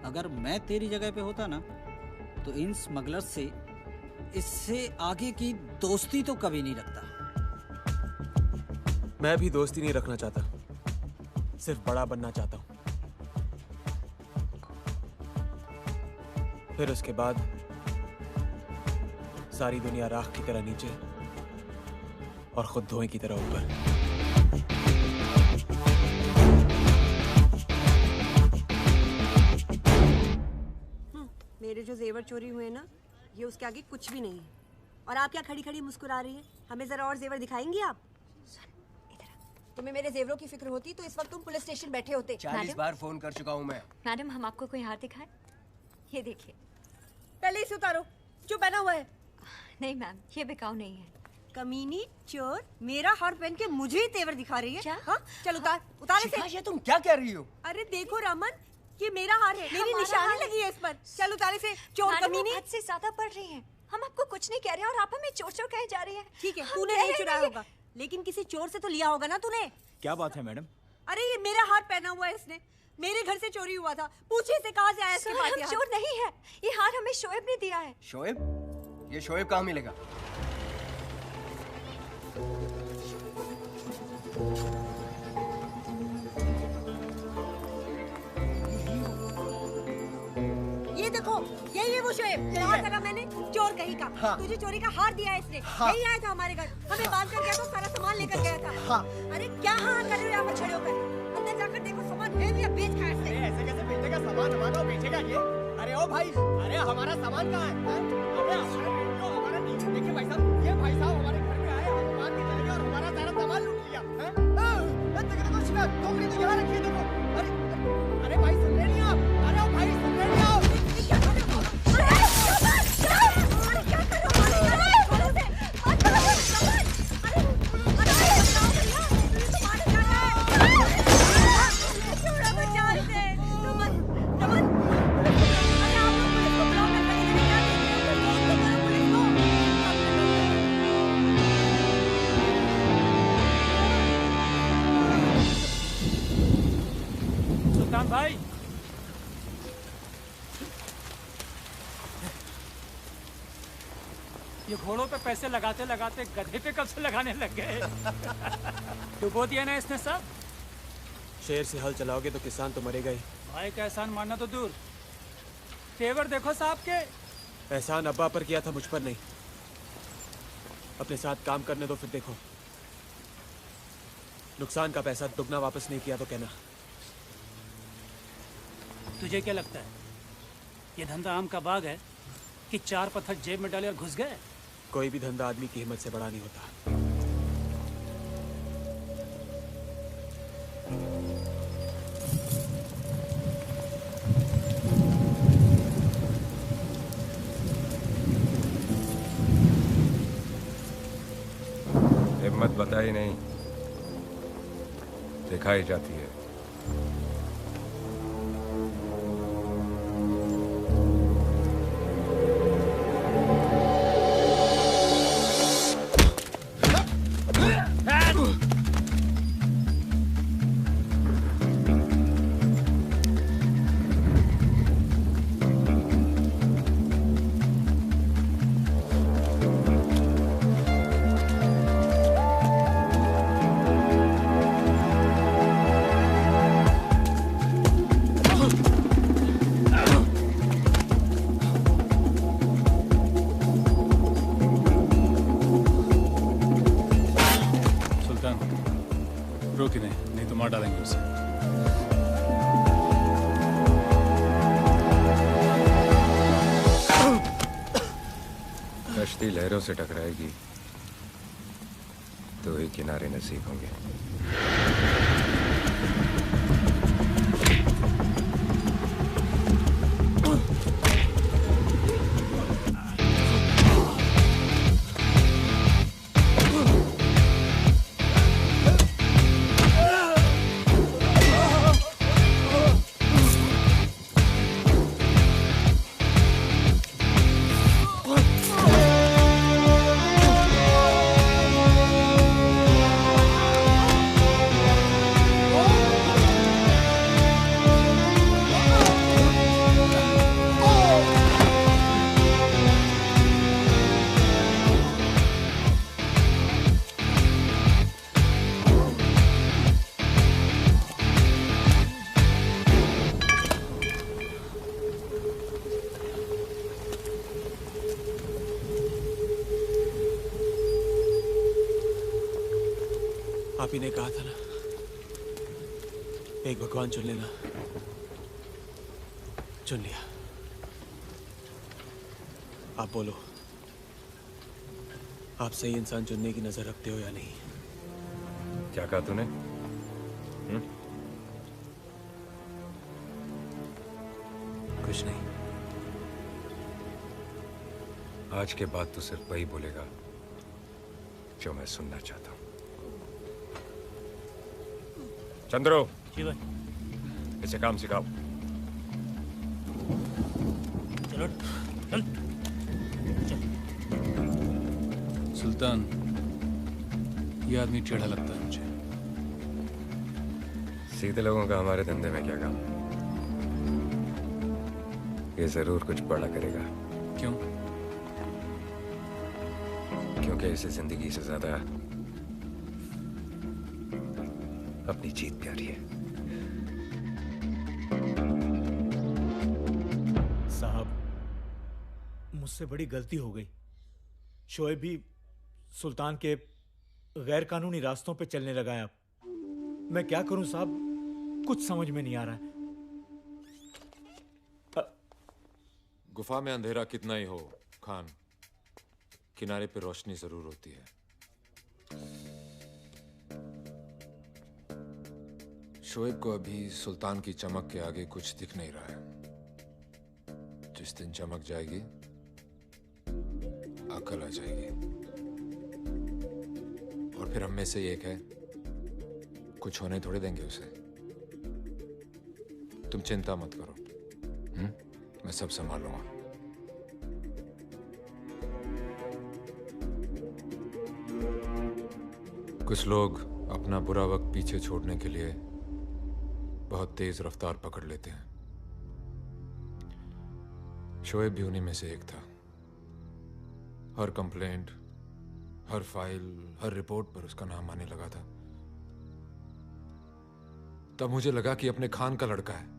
अगर मैं तेरी जगह पे होता ना, तो इन स्मगलर से इससे आगे की दोस्ती तो कभी नहीं रखता। मैं भी दोस्ती नहीं रखना चाहता, सिर्फ बड़ा बनना चाहता हूं। फिर उसके बाद सारी दुनिया राख की तरह नीचे और खुद धुएं की तरह ऊपर। मेरे जो जेवर चोरी हुए ना, ये उसके आगे कुछ भी नहीं है। और आप क्या खड़ी खड़ी मुस्कुरा रही हैं? हमें जरा और जेवर दिखाएंगी आप? तुम्हें मेरे जेवरों की फिक्र होती तो इस वक्त तुम पुलिस स्टेशन बैठे होते। 40 बार फोन कर चुका हूँ मैं। मैडम, हम आपको कोई हार दिखाएं? ये देखिए। पहले इसे उतारो, जो पहना हुआ है। नहीं मैम, ये बिकाऊ नहीं है। कमीनी चोर, मेरा हार पहन के मुझे ही तेवर दिखा रही है। क्या? हाँ? चल उतार, उतार इसे। ये तुम क्या कह रही हो? अरे देखो रामन, ये मेरा हार है, मेरी निशानी लगी है इस पर। चल उतार इसे, चोर कमीनी। हद से ज्यादा पढ़ रही हैं। हम आपको कुछ नहीं कह रहे और आप हमें चोर चोर कहे जा रही हैं। ठीक है, तूने नहीं चुराया होगा, लेकिन किसी चोर से तो लिया होगा ना तूने। क्या बात है मैडम? अरे ये मेरा हार पहना हुआ है इसने, मेरे घर से चोरी हुआ था। पूछिए इसे कहाँ से आया इसके पास। हम चोर नहीं है, ये हार हमें शोएब ने दिया है। शोएब? ये शोएब कहाँ मिलेगा? ये देखो, यही है वो शोएब। कहा था ना मैंने, चोर कहीं का। हाँ। तुझे चोरी का हार दिया है इसने। हाँ। यही आया था हमारे घर, हमें बात कर गया तो सारा सामान लेकर गया था। हाँ। अरे क्या हाँ कर रहे हो यहाँ पर खड़े होकर? अंदर जाकर देखो सामान है या बेच खाया इसने। ऐसे कैसे बेचेगा सामान हमारा, बेचेगा ये? अरे ओ भाई, अरे हमारा सामान कहाँ है? अरे हमारा नहीं। देखिए भाई साहब, ये भाई साहब हमारे घर में आए, हम मार के चले गए और हमारा सारा सामान लूट लिया। टोकरी तो यहाँ रखी देखो। अरे भाई सुन रहे नहीं आप? अरे ओ भाई सुन रहे नहीं आप? सुल्तान भाई, ये घोड़ों पे पैसे लगाते लगाते गधे पे कब से लगाने लग गए? डुबो दिया ना इसने सब। शेर से हल चलाओगे तो किसान तो मरेगा ही। भाई का एहसान मानना तो दूर, तेवर देखो साहब के। एहसान अब्बा पर किया था, मुझ पर नहीं। अपने साथ काम करने दो, फिर देखो। नुकसान का पैसा दुगना वापस नहीं किया तो कहना। तुझे क्या लगता है ये धंधा आम का बाग है कि 4 पत्थर जेब में डाले और घुस गए? कोई भी धंधा आदमी की हिम्मत से बड़ा नहीं होता। हिम्मत बताई नहीं, दिखाई जाती है। कश्ती लहरों से टकराएगी तो ही किनारे नसीब होंगे। आप ही ने कहा था ना, एक भगवान चुन लेना। चुन लिया। आप बोलो, आप सही इंसान चुनने की नजर रखते हो या नहीं? क्या कहा तूने? कुछ नहीं। आज के बाद तो सिर्फ वही बोलेगा जो मैं सुनना चाहता हूं। चंद्रो, इसे काम सिखाओ। चलो चल। सुल्तान, ये आदमी टेढ़ा लगता है मुझे। सीधे लोगों का हमारे धंधे में क्या काम? ये जरूर कुछ बड़ा करेगा। क्यों? क्योंकि इसे जिंदगी से ज्यादा अपनी जीत प्यारी है। साहब, मुझसे बड़ी गलती हो गई। शोएब भी सुल्तान के गैर कानूनी रास्तों पे चलने लगा है। अब मैं क्या करूं साहब, कुछ समझ में नहीं आ रहा है। गुफा में अंधेरा कितना ही हो खान, किनारे पे रोशनी जरूर होती है। शोएब को अभी सुल्तान की चमक के आगे कुछ दिख नहीं रहा है। जिस दिन चमक जाएगी, अकल आ जाएगी। और फिर हम में से एक है, कुछ होने थोड़े देंगे उसे। तुम चिंता मत करो, मैं सब संभाल लूंगा। कुछ लोग अपना बुरा वक्त पीछे छोड़ने के लिए बहुत तेज रफ्तार पकड़ लेते हैं। शोएब भी उन्हीं में से एक था। हर कंप्लेंट, हर फाइल, हर रिपोर्ट पर उसका नाम आने लगा था। तब मुझे लगा कि अपने खान का लड़का है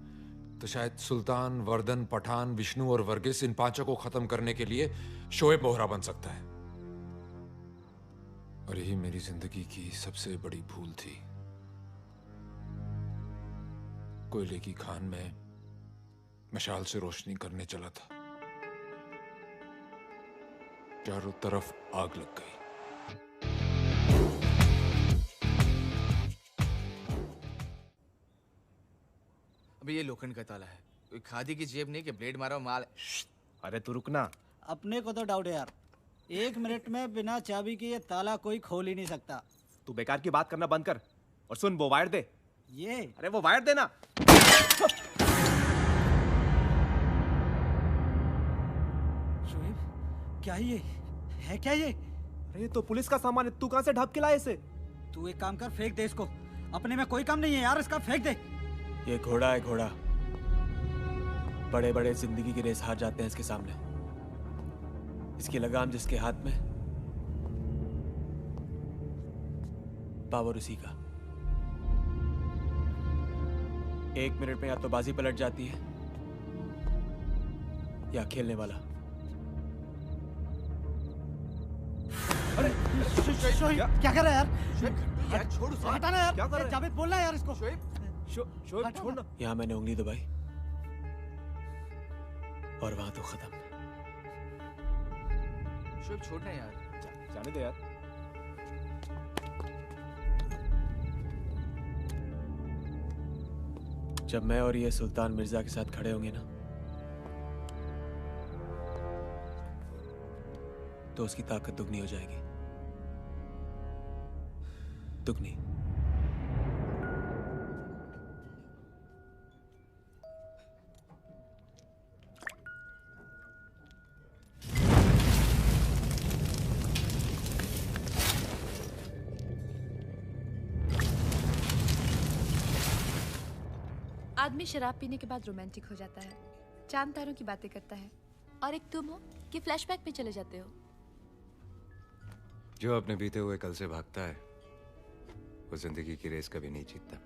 तो शायद सुल्तान, वर्दन, पठान, विष्णु और वर्गीस, इन पांचों को खत्म करने के लिए शोएब मोहरा बन सकता है। और यही मेरी जिंदगी की सबसे बड़ी भूल थी। कोयले की खान में मशाल से रोशनी करने चला था, चारों तरफ आग लग गई। अबे ये लोखंड का ताला है, कोई खादी की जेब नहीं कि ब्लेड मारो माल। अरे तू रुकना। अपने को तो डाउट है यार, 1 मिनट में बिना चाबी के ये ताला कोई खोल ही नहीं सकता। तू बेकार की बात करना बंद कर और सुन, वो वायर दे। ये अरे वो वायर देना। शोएब, क्या ये है? क्या ये? अरे ये तो पुलिस का सामान है, तू कहां से ढाप के लाया इसे? तू एक काम कर, फेंक दे इसको। अपने में कोई काम नहीं है यार, इसका फेंक दे। ये घोड़ा है, घोड़ा। बड़े बड़े जिंदगी की रेस हार जाते हैं इसके सामने। इसकी लगाम जिसके हाथ में, पावर उसी का। 1 मिनट में या तो बाजी पलट जाती है या खेलने वाला। अरे शोएब, क्या कर रहा है यार? यार छोड़ उसे। हटाना यार, क्या कर रहा है? जावेद बोलना है यार इसको। शोएब छोड़ना। यहां मैंने उंगली दबाई और वहां तो खत्म। शोएब छोड़ना यार। जाने दे यार। जब मैं और ये सुल्तान मिर्जा के साथ खड़े होंगे ना, तो उसकी ताकत दुगनी हो जाएगी। दुगनी। आदमी शराब पीने के बाद रोमांटिक हो जाता है, चांद तारों की बातें करता है, और एक तुम हो कि फ्लैशबैक में चले जाते हो। जो अपने बीते हुए कल से भागता है वो जिंदगी की रेस कभी नहीं जीतता।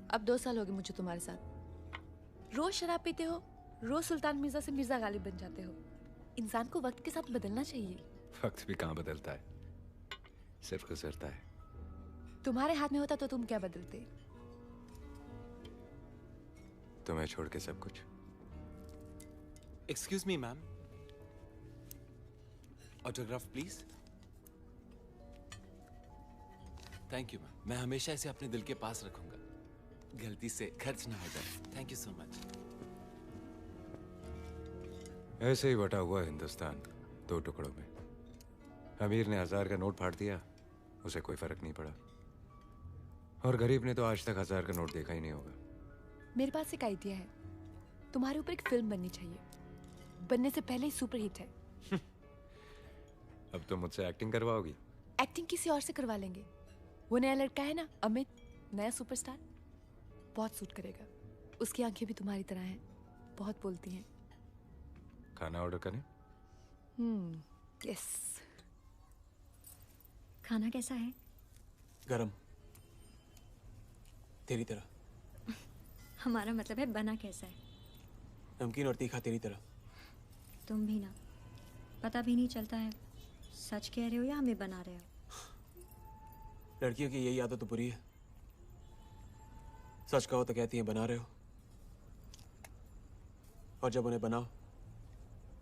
अब 2 साल हो गए मुझे तुम्हारे साथ। रोज शराब पीते हो, रोज सुल्तान मिर्जा से मिर्जा गालिब बन जाते हो। इंसान को वक्त के साथ बदलना चाहिए। वक्त भी कहाँ बदलता है, सिर्फ गुजरता है। तुम्हारे हाथ में होता तो तुम क्या बदलते? तुम्हें छोड़ के सब कुछ। Excuse me ma'am, autograph please. Thank you ma'am, मैं हमेशा इसे अपने दिल के पास रखूंगा, गलती से खर्च ना हो जाए। Thank you so much. ऐसे ही बटा हुआ हिंदुस्तान 2 टुकड़ों में। अमीर ने 1000 का नोट फाड़ दिया, उसे कोई फर्क नहीं पड़ा, और गरीब ने तो आज तक 1000 का नोट देखा ही नहीं होगा। मेरे पास एक आइडिया है, तुम्हारे ऊपर एक फिल्म बननी चाहिए, बनने से पहले ही सुपरहिट है। अब तो मुझसे एक्टिंग करवाओगी? एक्टिंग किसी और से करवा लेंगे। वो नया लड़का है ना, अमित, नया सुपरस्टार, बहुत सूट करेगा। उसकी आंखें भी तुम्हारी तरह हैं, बहुत बोलती हैं। खाना ऑर्डर करें? यस। खाना कैसा है? गरम, तेरी तरह। हमारा मतलब है बना कैसा है? नमकीन और तीखा तेरी तरह। तुम भी ना, पता भी नहीं चलता है सच कह रहे हो या हमें बना रहे हो। लड़कियों की यही आदत तो बुरी है, सच कहो तो कहती हैं बना रहे हो, और जब उन्हें बनाओ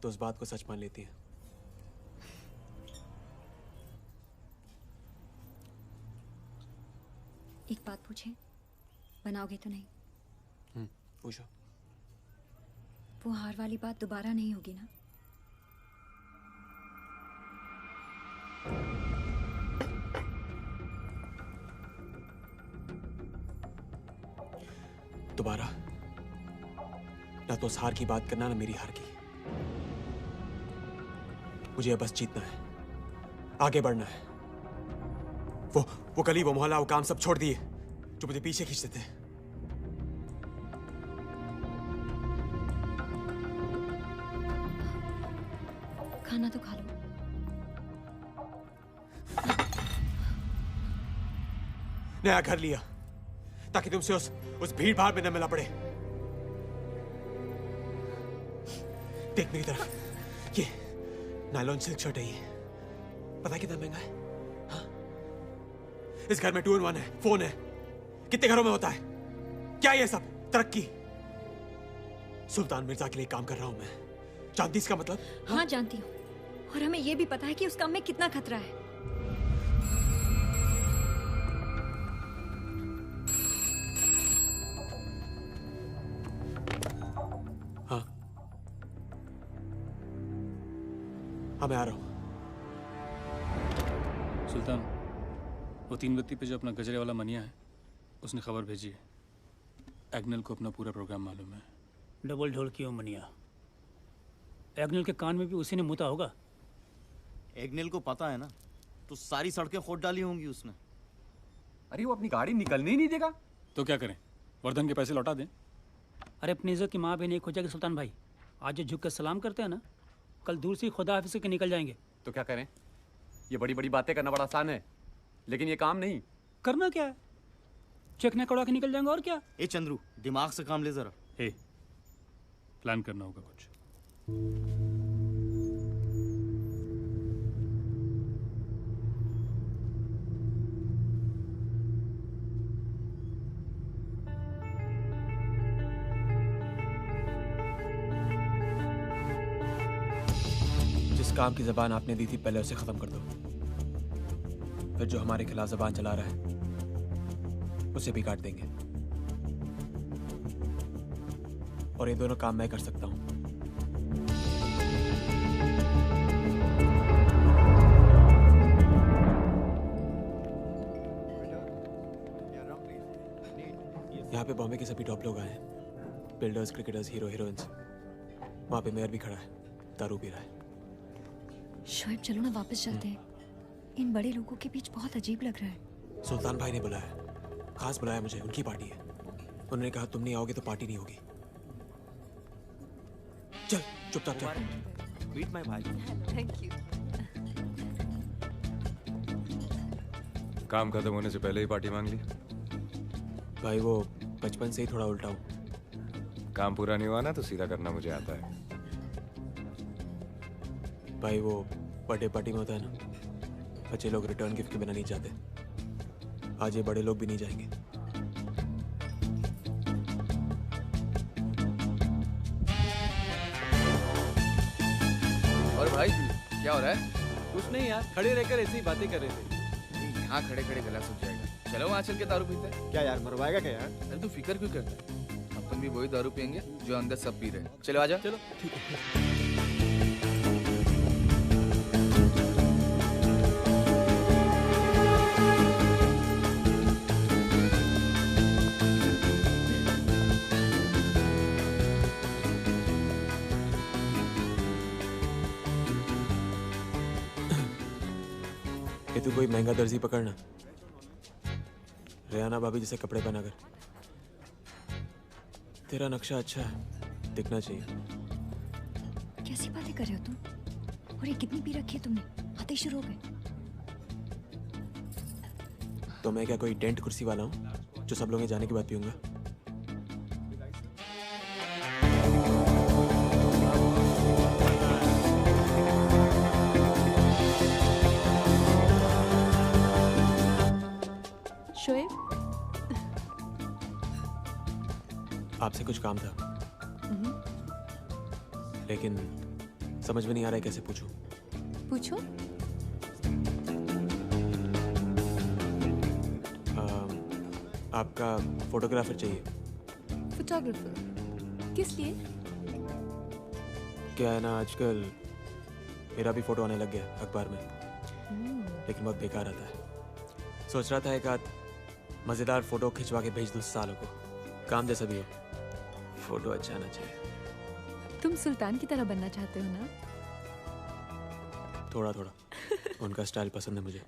तो उस बात को सच मान लेती हैं। एक बात पूछे, बनाओगे तो नहीं? पूछो। वो हार वाली बात दोबारा नहीं होगी ना? दोबारा ना तो उस हार की बात करना, ना मेरी हार की। मुझे बस जीतना है, आगे बढ़ना है। वो गली, वो मोहल्ला, वो काम सब छोड़ दिए जो मुझे पीछे खींचते थे। खाना तो खा लो। नया घर लिया ताकि तुमसे उस भीड़ भाड़ में न मिलना पड़े। देख मेरी तरफ, ये नायलॉन सिल्क शर्ट है। ये पता है कितना महंगा है? हाँ? इस घर में 2-in-1 है, फोन है। कितने घरों में होता है? क्या ये सब तरक्की? सुल्तान मिर्जा के लिए काम कर रहा हूं मैं। जानती इसका मतलब? हाँ जानती हूँ, और हमें ये भी पता है कि उस काम में कितना खतरा है। हाँ हाँ मैं आ रहा हूँ। सुल्तान, वो 3 बत्ती पे जो अपना गजरे वाला मनिया है, उसने खबर भेजी है। एग्नेल को अपना पूरा प्रोग्राम मालूम है। डबल ढोल की मनिया, एग्नेल के कान में भी उसी ने मुता होगा। एग्नेल को पता है ना, तो सारी सड़कें खोद डाली होंगी उसने। अरे वो अपनी गाड़ी निकलने ही नहीं देगा। तो क्या करें, वर्धन के पैसे लौटा दें? अरे अपनी इज्जत की माँ भी नहीं खोजेगी सुल्तान भाई। आज जो झुक कर सलाम करते हैं ना, कल दूर से खुदा हाफिज़ के निकल जाएंगे। तो क्या करें? ये बड़ी बड़ी बातें करना बड़ा आसान है, लेकिन ये काम नहीं। करना क्या है, चेक कड़वा के निकल जाएंगे और क्या। ए चंद्रू, दिमाग से काम ले जरा। प्लान करना होगा कुछ। जिस काम की जबान आपने दी थी पहले उसे खत्म कर दो। फिर जो हमारे खिलाफ जबान चला रहा है उसे भी काट देंगे। और ये दोनों काम मैं कर सकता हूं। यहाँ पे बॉम्बे के सभी टॉप लोग आए हैं। Builders, cricketers, hero, heroines. वहां पे मेयर भी खड़ा है, दारू पी रहा है। शोएब चलो ना वापस चलते हैं। इन बड़े लोगों के बीच बहुत अजीब लग रहा है। सुल्तान भाई ने बुलाया, खास बुलाया मुझे। उनकी पार्टी है। उन्होंने कहा तुम नहीं आओगे तो पार्टी नहीं होगी। चल चुपचाप चल। मीट माय भाई। Thank you. काम खत्म होने से पहले ही पार्टी मांग ली? भाई वो बचपन से ही थोड़ा उल्टा हूँ। काम पूरा नहीं हुआ ना तो सीधा करना मुझे आता है। भाई वो बर्थडे पार्टी में होता है ना, बच्चे लोग रिटर्न गिफ्ट के बिना नहीं जाते। आज ये बड़े लोग भी नहीं जाएंगे। और भाई क्या हो रहा है? कुछ नहीं यार, खड़े रहकर ऐसी ही बातें कर रहे थे। यहाँ खड़े खड़े गला सूख जाएगा। चलो वहाँ चल के दारू पीते हैं। क्या यार, मरवाएगा क्या यार? अरे तू फिक्र क्यों करता है? अपन भी वही दारू पियेंगे जो अंदर सब पी रहे हैं। चलो आजा। चलो ठीक है। ये तू कोई महंगा दर्जी पकड़ना, रेहाना भाभी जैसे कपड़े पहना कर। तेरा नक्शा अच्छा है, दिखना चाहिए। कैसी बातें कर रहे हो तुम? और ये कितनी पी रखी है तुमने? आते ही शुरू हो गए। तो मैं क्या कोई टेंट कुर्सी वाला हूँ जो सब लोग जाने के बाद पीऊंगा? शोएब, आपसे कुछ काम था, लेकिन समझ में नहीं आ रहा है कैसे पूछूं। पूछो। आपका फोटोग्राफर चाहिए। फोटोग्राफर किस लिए? क्या है ना, आजकल मेरा भी फोटो आने लग गया अखबार में, लेकिन बहुत बेकार आता है। सोच रहा था एक आध मजेदार फोटो खिंचवा के भेज दूं सालों को। काम जैसा भी हो, फोटो अच्छा आना चाहिए। तुम सुल्तान की तरह बनना चाहते हो ना? थोड़ा थोड़ा। उनका स्टाइल पसंद है मुझे।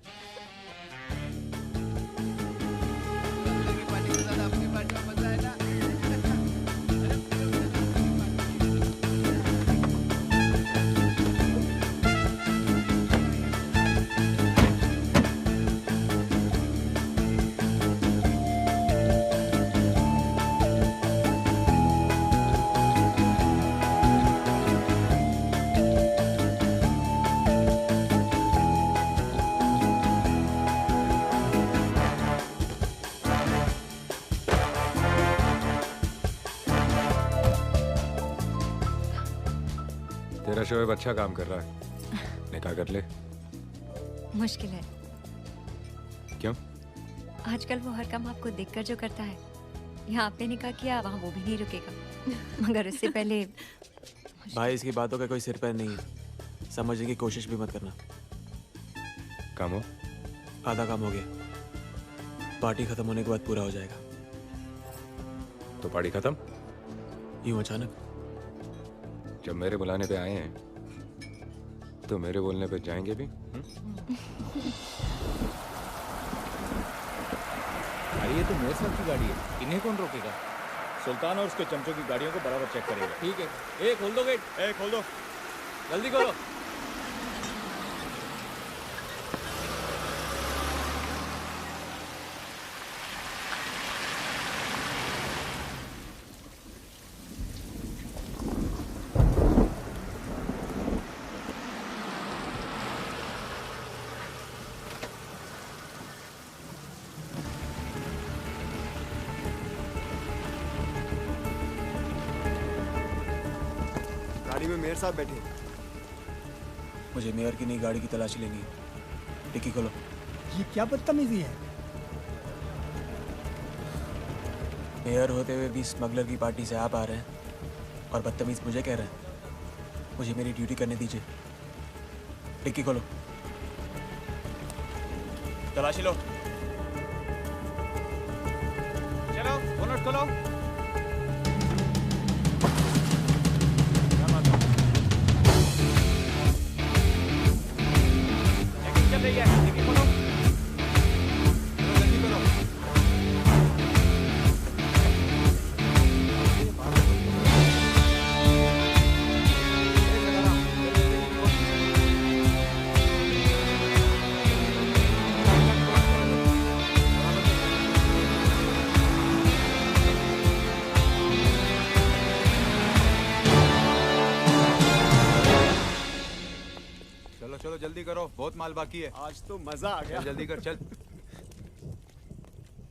मेरा शोएब अच्छा काम कर रहा है, निकाह कर ले। मुश्किल है। क्यों? आजकल वो हर काम आपको देखकर जो करता है, यहाँ आपने निकाह किया वहाँ वो भी नहीं रुकेगा। मगर उससे पहले भाई इसकी बातों का कोई सिर पैर नहीं है, समझने की कोशिश भी मत करना। काम हो? आधा काम हो गया, पार्टी खत्म होने के बाद पूरा हो जाएगा। तो पार्टी खत्म? यूं अचानक? जब मेरे बुलाने पे आए हैं तो मेरे बोलने पे जाएंगे भी? अरे ये तो मेरे साथ की गाड़ी है, इन्हें कौन रोकेगा? सुल्तान और उसके चमचों की गाड़ियों को बराबर चेक करेगा। ठीक है। खोल दो गेट। खोल दो, जल्दी खोलो। गाड़ी में मेयर साहब बैठे। मुझे मेयर की नई गाड़ी की तलाशी लेनी है। डिक्की खोलो। ये क्या बदतमीजी है? मेयर होते हुए भी स्मगलर की पार्टी से आप आ रहे हैं और बदतमीज मुझे कह रहे हैं। मुझे मेरी ड्यूटी करने दीजिए। डिक्की खोलो। तलाशी लो। चलो बोनट खोलो। चल रही है, डिक्की खोलो। जल्दी करो। चलो जल्दी करो, बहुत माल बाकी है। आज तो मजा आ गया। जल्दी कर, चल।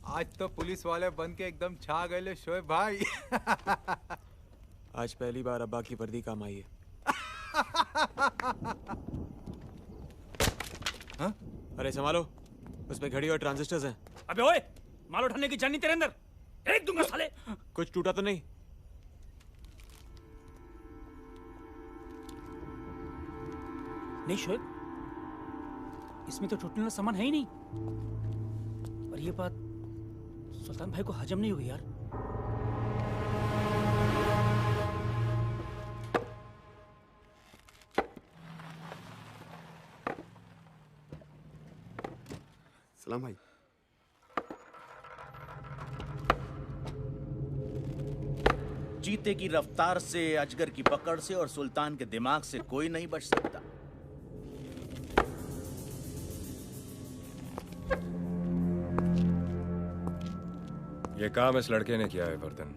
आज तो पुलिस वाले बन के एकदम छा गए शोएब भाई। आज पहली बार अब्बा की वर्दी काम आई है। हाँ? अरे संभालो, उसमें घड़ी और ट्रांजिस्टर्स हैं। अबे ओए, माल उठाने की जानी तेरे अंदर, एक दूंगा साले। कुछ टूटा तो नहीं? नहीं शोएब, इसमें तो टूटने वाला सामान है ही नहीं। और ये बात सुल्तान भाई को हजम नहीं हुई यार। सलाम भाई। चीते की रफ्तार से, अजगर की पकड़ से और सुल्तान के दिमाग से कोई नहीं बच सकता। ये काम इस लड़के ने किया है वर्धन।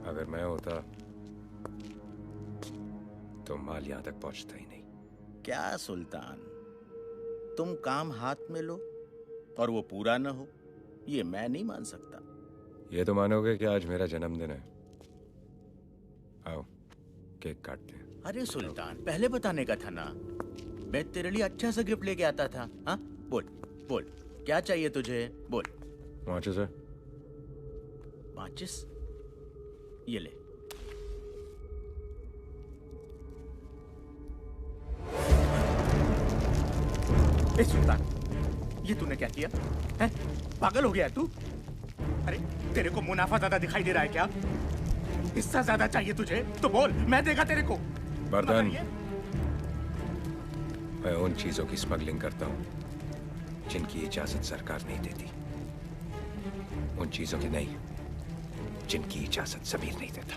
अगर मैं होता तो माल यहां तक पहुंचता ही नहीं। क्या सुल्तान, तुम काम हाथ में लो और वो पूरा न हो, ये मैं नहीं मान सकता। ये तो मानोगे कि आज मेरा जन्मदिन है। आओ केक काटते हैं। अरे सुल्तान, पहले बताने का था ना, मैं तेरे लिए अच्छा सा गिफ्ट लेके आता था। हाँ बोल बोल, क्या चाहिए तुझे? बोल। माचिस है? माचिस? ये ले। ए सुल्तान, ये तूने क्या किया है? पागल हो गया तू? अरे तेरे को मुनाफा ज्यादा दिखाई दे रहा है क्या? हिस्सा ज्यादा चाहिए तुझे तो बोल, मैं देगा तेरे को। वर्धन, मैं उन चीजों की स्मगलिंग करता हूं जिनकी इजाजत सरकार नहीं देती। उन चीजों की नहीं जिनकी इजाजत ज़मीर नहीं देता।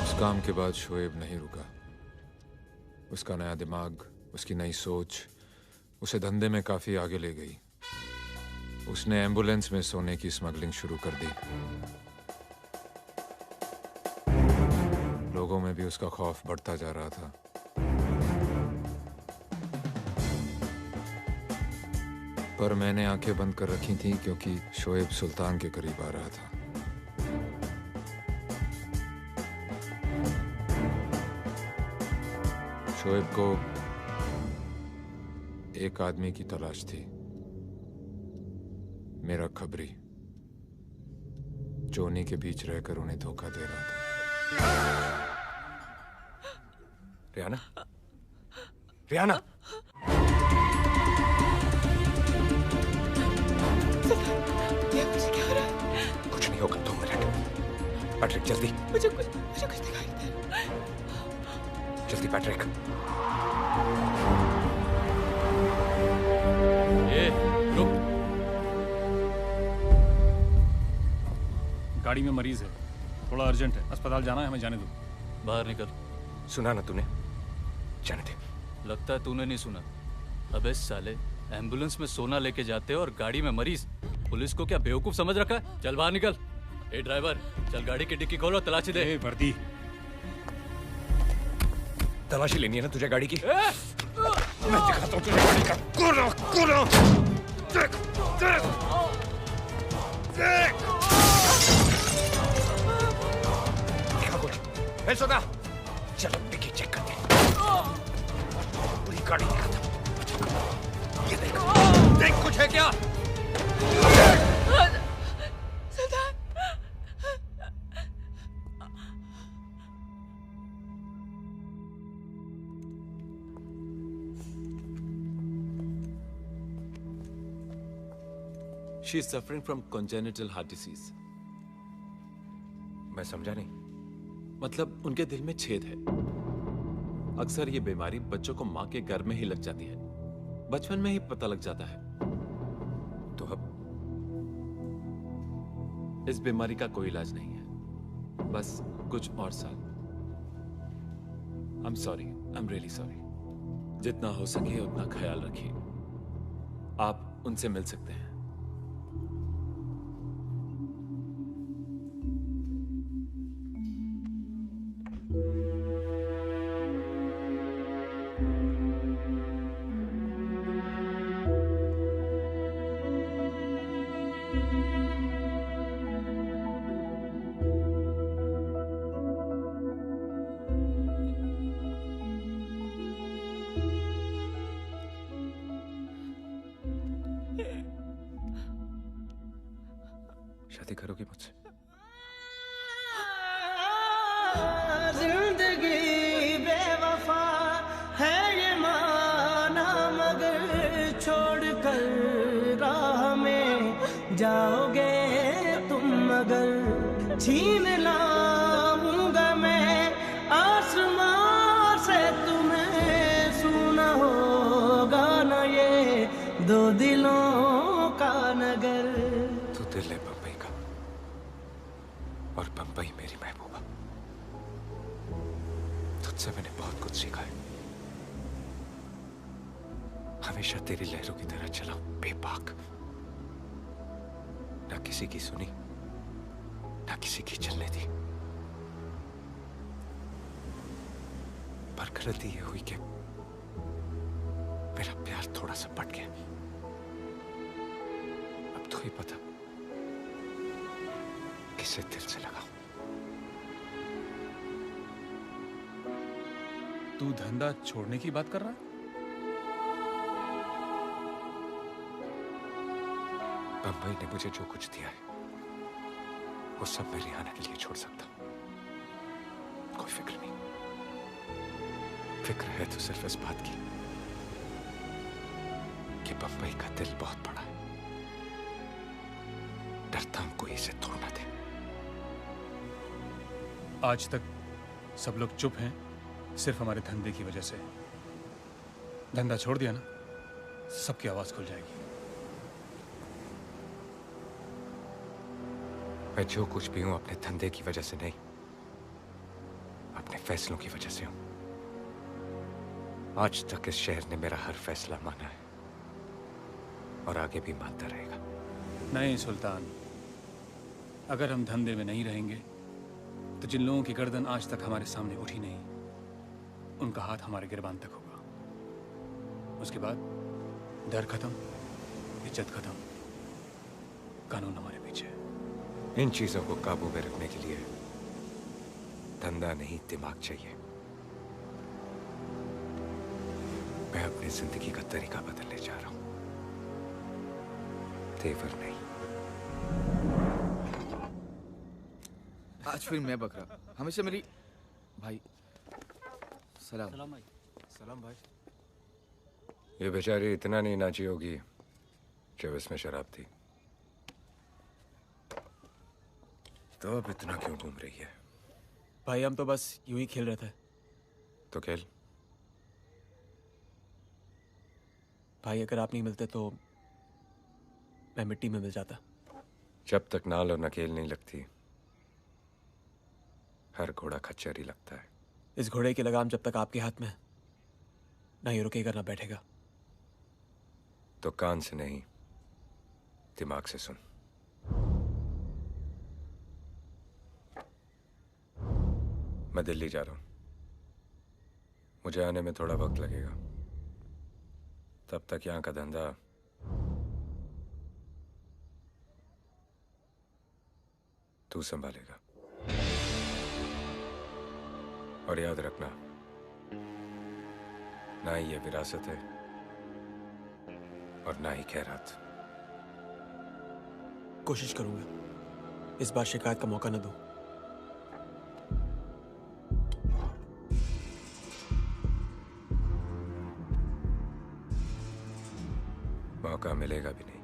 उस काम के बाद शोएब नहीं रुका। उसका नया दिमाग, उसकी नई सोच उसे धंधे में काफी आगे ले गई। उसने एम्बुलेंस में सोने की स्मगलिंग शुरू कर दी। लोगों में भी उसका खौफ बढ़ता जा रहा था। पर मैंने आंखें बंद कर रखी थी क्योंकि शोएब सुल्तान के करीब आ रहा था। शोएब को एक आदमी की तलाश थी, मेरा खबरी, जो उन्हीं के बीच रहकर उन्हें धोखा दे रहा था। रियाना, रियाना, ये मुझे क्या हो रहा है? कुछ नहीं होगा, 2 मिनट। पैट्रिक जल्दी, मुझे कुछ दिखाई नहीं दे रहा। जल्दी पैट्रिक। रुक। गाड़ी में मरीज है, थोड़ा अर्जेंट है, अस्पताल जाना है, हमें जाने दो। बाहर निकल। सुना ना तूने? जाने दे। लगता है तूने नहीं सुना। अबे साले, एम्बुलेंस में सोना लेके जाते हो और गाड़ी में मरीज। पुलिस को क्या बेवकूफ समझ रखा है? चल बाहर निकल। ए ड्राइवर, चल गाड़ी की डिक्की खोलो, तलाशी दे। वर्दी। तलाशी लेनी है ना तुझे गाड़ी की? मैं दिखाता हूँ तुझे गाड़ी का। खोलो, खोलो। देख, देख, देख। क्या कुछ? ए सोना, चलो डिक्की चेक करते हैं। पूरी गाड़ी दिखाता हूँ। ये देख, देख कुछ है क्या? She is suffering from congenital heart disease. मैं समझा नहीं। मतलब उनके दिल में छेद है। अक्सर ये बीमारी बच्चों को माँ के गर्भ में ही लग जाती है, बचपन में ही पता लग जाता है। तो अब इस बीमारी का कोई इलाज नहीं है, बस कुछ और साल। I'm sorry, I'm really sorry. जितना हो सके उतना ख्याल रखिए। आप उनसे मिल सकते हैं। शादी करोगी मुझसे? जिंदगी बेवफा है ये माना, मगर छोड़ कर राह में जाओगे तुम, मगर छीन लाऊंगा मैं आसमां से तुम्हें, सुना होगा ना ये दो दिलों का नगर। तू दिल है बम्बई का और बम्बई मेरी महबूबा। तुझसे मैंने बहुत कुछ सीखा है। हमेशा तेरी लहरों की तरह चला, बेबाक, ना किसी की सुनी ना किसी की चलने दी। पर गलती ये हुई कि मेरा प्यार थोड़ा सा पट गया। अब तो ही पता किसे दिल से लगा। तू धंधा छोड़ने की बात कर रहा है? बम्बई ने मुझे जो कुछ दिया है वो सब मैं रियाना के लिए छोड़ सकता हूं। कोई फिक्र नहीं। फिक्र है तो सिर्फ इस बात की कि बम्बई का दिल बहुत बड़ा है। डरता हूं कोई इसे तोड़ ना दे। आज तक सब लोग चुप हैं सिर्फ हमारे धंधे की वजह से। धंधा छोड़ दिया ना, सबकी आवाज खुल जाएगी। मैं जो कुछ भी हूं अपने धंधे की वजह से नहीं, अपने फैसलों की वजह से हूं। आज तक इस शहर ने मेरा हर फैसला माना है और आगे भी मानता रहेगा। नहीं सुल्तान, अगर हम धंधे में नहीं रहेंगे तो जिन लोगों की गर्दन आज तक हमारे सामने उठी नहीं, उनका हाथ हमारे गिरबान तक होगा। उसके बाद डर खत्म, इज्जत खत्म, कानून हमारे पीछे। इन चीजों को काबू में रखने के लिए धंधा नहीं दिमाग चाहिए। मैं अपनी जिंदगी का तरीका बदलने जा रहा हूं, तेवर नहीं। आज फिर मैं बकरा, हमेशा मेरी भाई। सलाम। सलाम भाई। सलाम भाई। ये बेचारी इतना नहीं नाची होगी जब इसमें शराब थी, तो अब इतना क्यों घूम रही है? भाई हम तो बस यूं ही खेल रहे थे। तो खेल। भाई अगर आप नहीं मिलते तो मैं मिट्टी में मिल जाता। जब तक नाल और नकेल नहीं लगती, हर घोड़ा खच्चर ही लगता है। इस घोड़े की लगाम जब तक आपके हाथ में है, ना ये रुकेगा ना बैठेगा। तो कान से नहीं, दिमाग से सुन। मैं दिल्ली जा रहा हूं, मुझे आने में थोड़ा वक्त लगेगा। तब तक यहां का धंधा तू संभालेगा। और याद रखना, ना ही ये विरासत है और ना ही खैरात। कोशिश करूंगा इस बार शिकायत का मौका न दूं। मौका मिलेगा भी नहीं।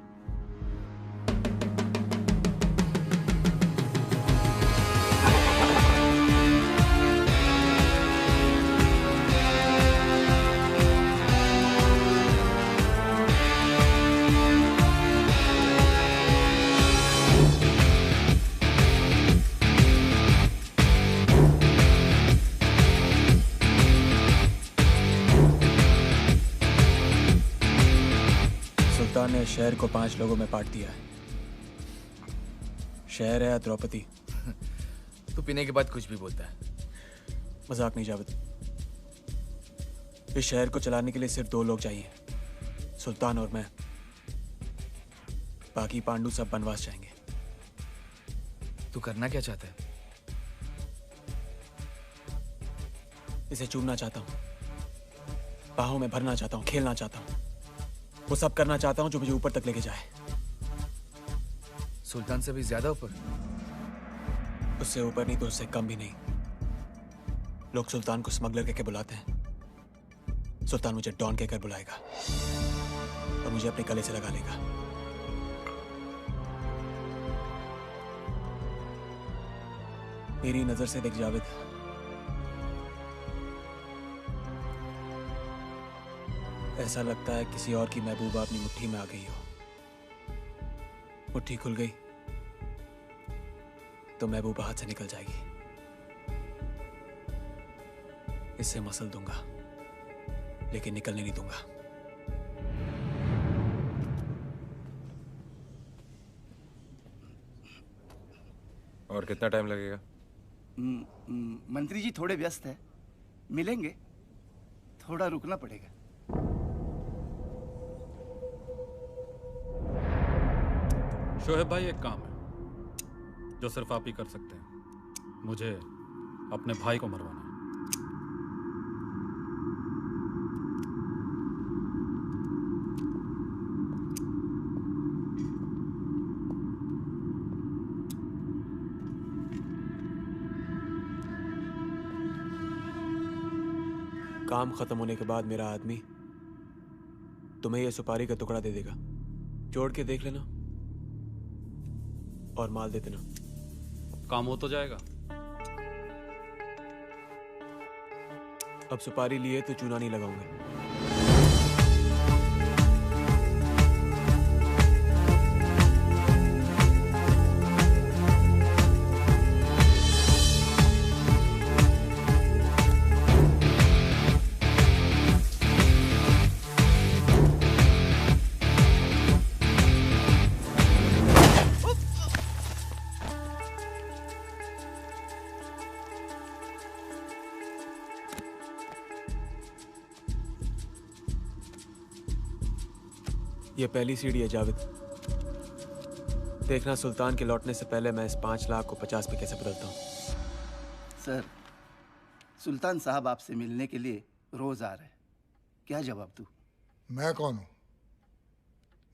सुल्तान ने शहर को 5 लोगों में बांट दिया है। शहर है या द्रौपदी? तू पीने के बाद कुछ भी बोलता है। मजाक नहीं जावेद। इस शहर को चलाने के लिए सिर्फ 2 लोग चाहिए, सुल्तान और मैं। बाकी पांडु सब बनवास जाएंगे। तू करना क्या चाहता है? इसे चूमना चाहता हूँ, बाहों में भरना चाहता हूँ, खेलना चाहता हूँ, वो सब करना चाहता हूँ जो मुझे ऊपर तक लेके जाए। सुल्तान से भी ज्यादा ऊपर? उससे ऊपर नहीं तो उससे कम भी नहीं। लोग सुल्तान को स्मगलर कहकर बुलाते हैं, सुल्तान मुझे डॉन कहकर बुलाएगा और मुझे अपने गले से लगा लेगा। मेरी नजर से देख जावेद, ऐसा लगता है किसी और की महबूबा अपनी मुट्ठी में आ गई हो। मुट्ठी खुल गई तो महबूबा हाथ से निकल जाएगी। इससे मसल दूंगा लेकिन निकलने नहीं दूंगा। और कितना टाइम लगेगा? मंत्री जी थोड़े व्यस्त हैं, मिलेंगे, थोड़ा रुकना पड़ेगा। शोहेब भाई, एक काम है जो सिर्फ आप ही कर सकते हैं। मुझे अपने भाई को मरवाना है। काम खत्म होने के बाद मेरा आदमी तुम्हें यह सुपारी का टुकड़ा दे देगा। जोड़ के देख लेना और माल दे देना। काम हो तो जाएगा। अब सुपारी लिए तो चूना नहीं लगाऊंगा। ये पहली सीढ़ी है जावेद। देखना सुल्तान के लौटने से पहले मैं इस 5 लाख को 50 पे कैसे बदलता हूँ। सर, सुल्तान साहब आपसे मिलने के लिए रोज आ रहे हैं। क्या जवाब दूं? मैं कौन हूं?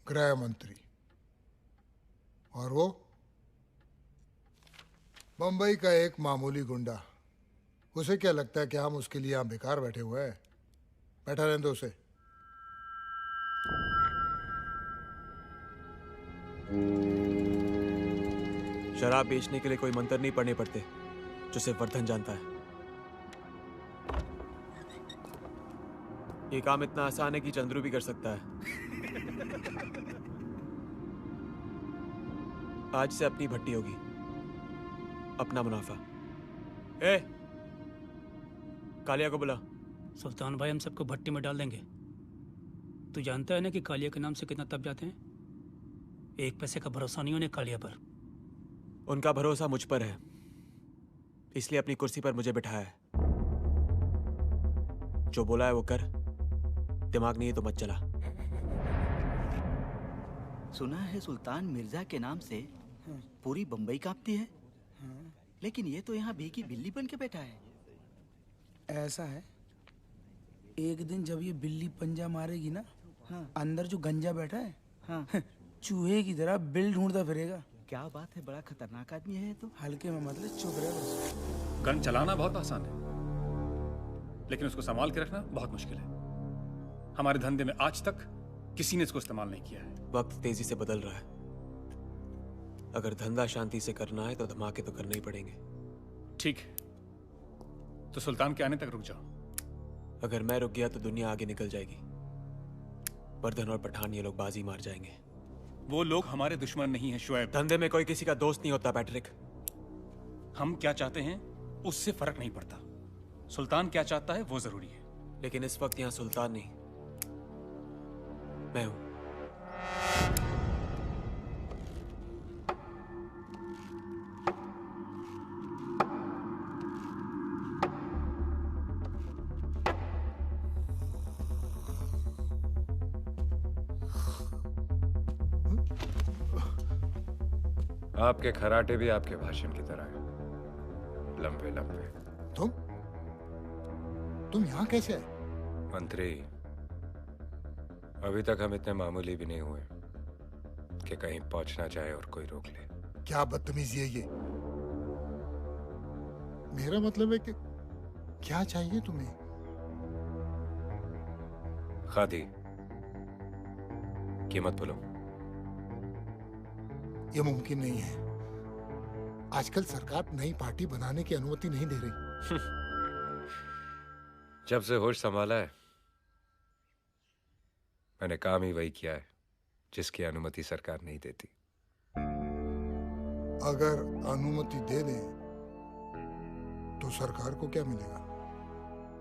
गृह मंत्री। और वो बंबई का एक मामूली गुंडा। उसे क्या लगता है कि हम उसके लिए यहाँ बेकार बैठे हुए हैं? बैठा रहने दो उसे। शराब बेचने के लिए कोई मंत्र नहीं पढ़ने पड़ते, जो सिर्फ वर्धन जानता है। ये काम इतना आसान है कि चंद्रू भी कर सकता है। आज से अपनी भट्टी होगी, अपना मुनाफा। ए, कालिया को बुला। सुल्तान भाई, हम सबको भट्टी में डाल देंगे। तू जानता है ना कि कालिया के नाम से कितना तप जाते हैं। एक पैसे का भरोसा नहीं उन्हें कालिया पर। उनका भरोसा मुझ पर है, इसलिए अपनी कुर्सी पर मुझे बिठाया है। जो बोला है वो कर, दिमाग नहीं है तो मत चला। सुना है सुल्तान मिर्जा के नाम से पूरी बंबई कांपती है, लेकिन ये तो यहाँ भीगी बिल्ली बन के बैठा है। ऐसा है, एक दिन जब ये बिल्ली पंजा मारेगी ना, अंदर जो गंजा बैठा है चूहे की तरह बिल ढूंढता फिरेगा। क्या बात है, बड़ा खतरनाक आदमी है तो। हल्के में मतलब चुप रहे बस। गन चलाना बहुत आसान है, लेकिन उसको संभाल के रखना बहुत मुश्किल है। हमारे धंधे में आज तक किसी ने इसको इस्तेमाल नहीं किया है। वक्त तेजी से बदल रहा है। अगर धंधा शांति से करना है तो धमाके तो करने ही पड़ेंगे। ठीक है, तो सुल्तान के आने तक रुक जाओ। अगर मैं रुक गया तो दुनिया आगे निकल जाएगी। वर्धन और पठान ये लोग बाजी मार जाएंगे। वो लोग हमारे दुश्मन नहीं हैं शुएब। धंधे में कोई किसी का दोस्त नहीं होता पैट्रिक। हम क्या चाहते हैं उससे फर्क नहीं पड़ता, सुल्तान क्या चाहता है वो जरूरी है। लेकिन इस वक्त यहाँ सुल्तान नहीं, मैं हूं। आपके खराटे भी आपके भाषण की तरह हैं, लंबे लंबे। तुम यहाँ कैसे आए? मंत्री, अभी तक हम इतने मामूली भी नहीं हुए कि कहीं पहुंचना चाहे और कोई रोक ले। क्या बदतमीजी है ये? मेरा मतलब है कि क्या चाहिए तुम्हें? खादी, कीमत बोलो। ये मुमकिन नहीं है। आजकल सरकार नई पार्टी बनाने की अनुमति नहीं दे रही। जब से होश संभाला है मैंने काम ही वही किया है जिसकी अनुमति सरकार नहीं देती। अगर अनुमति दे दे तो सरकार को क्या मिलेगा?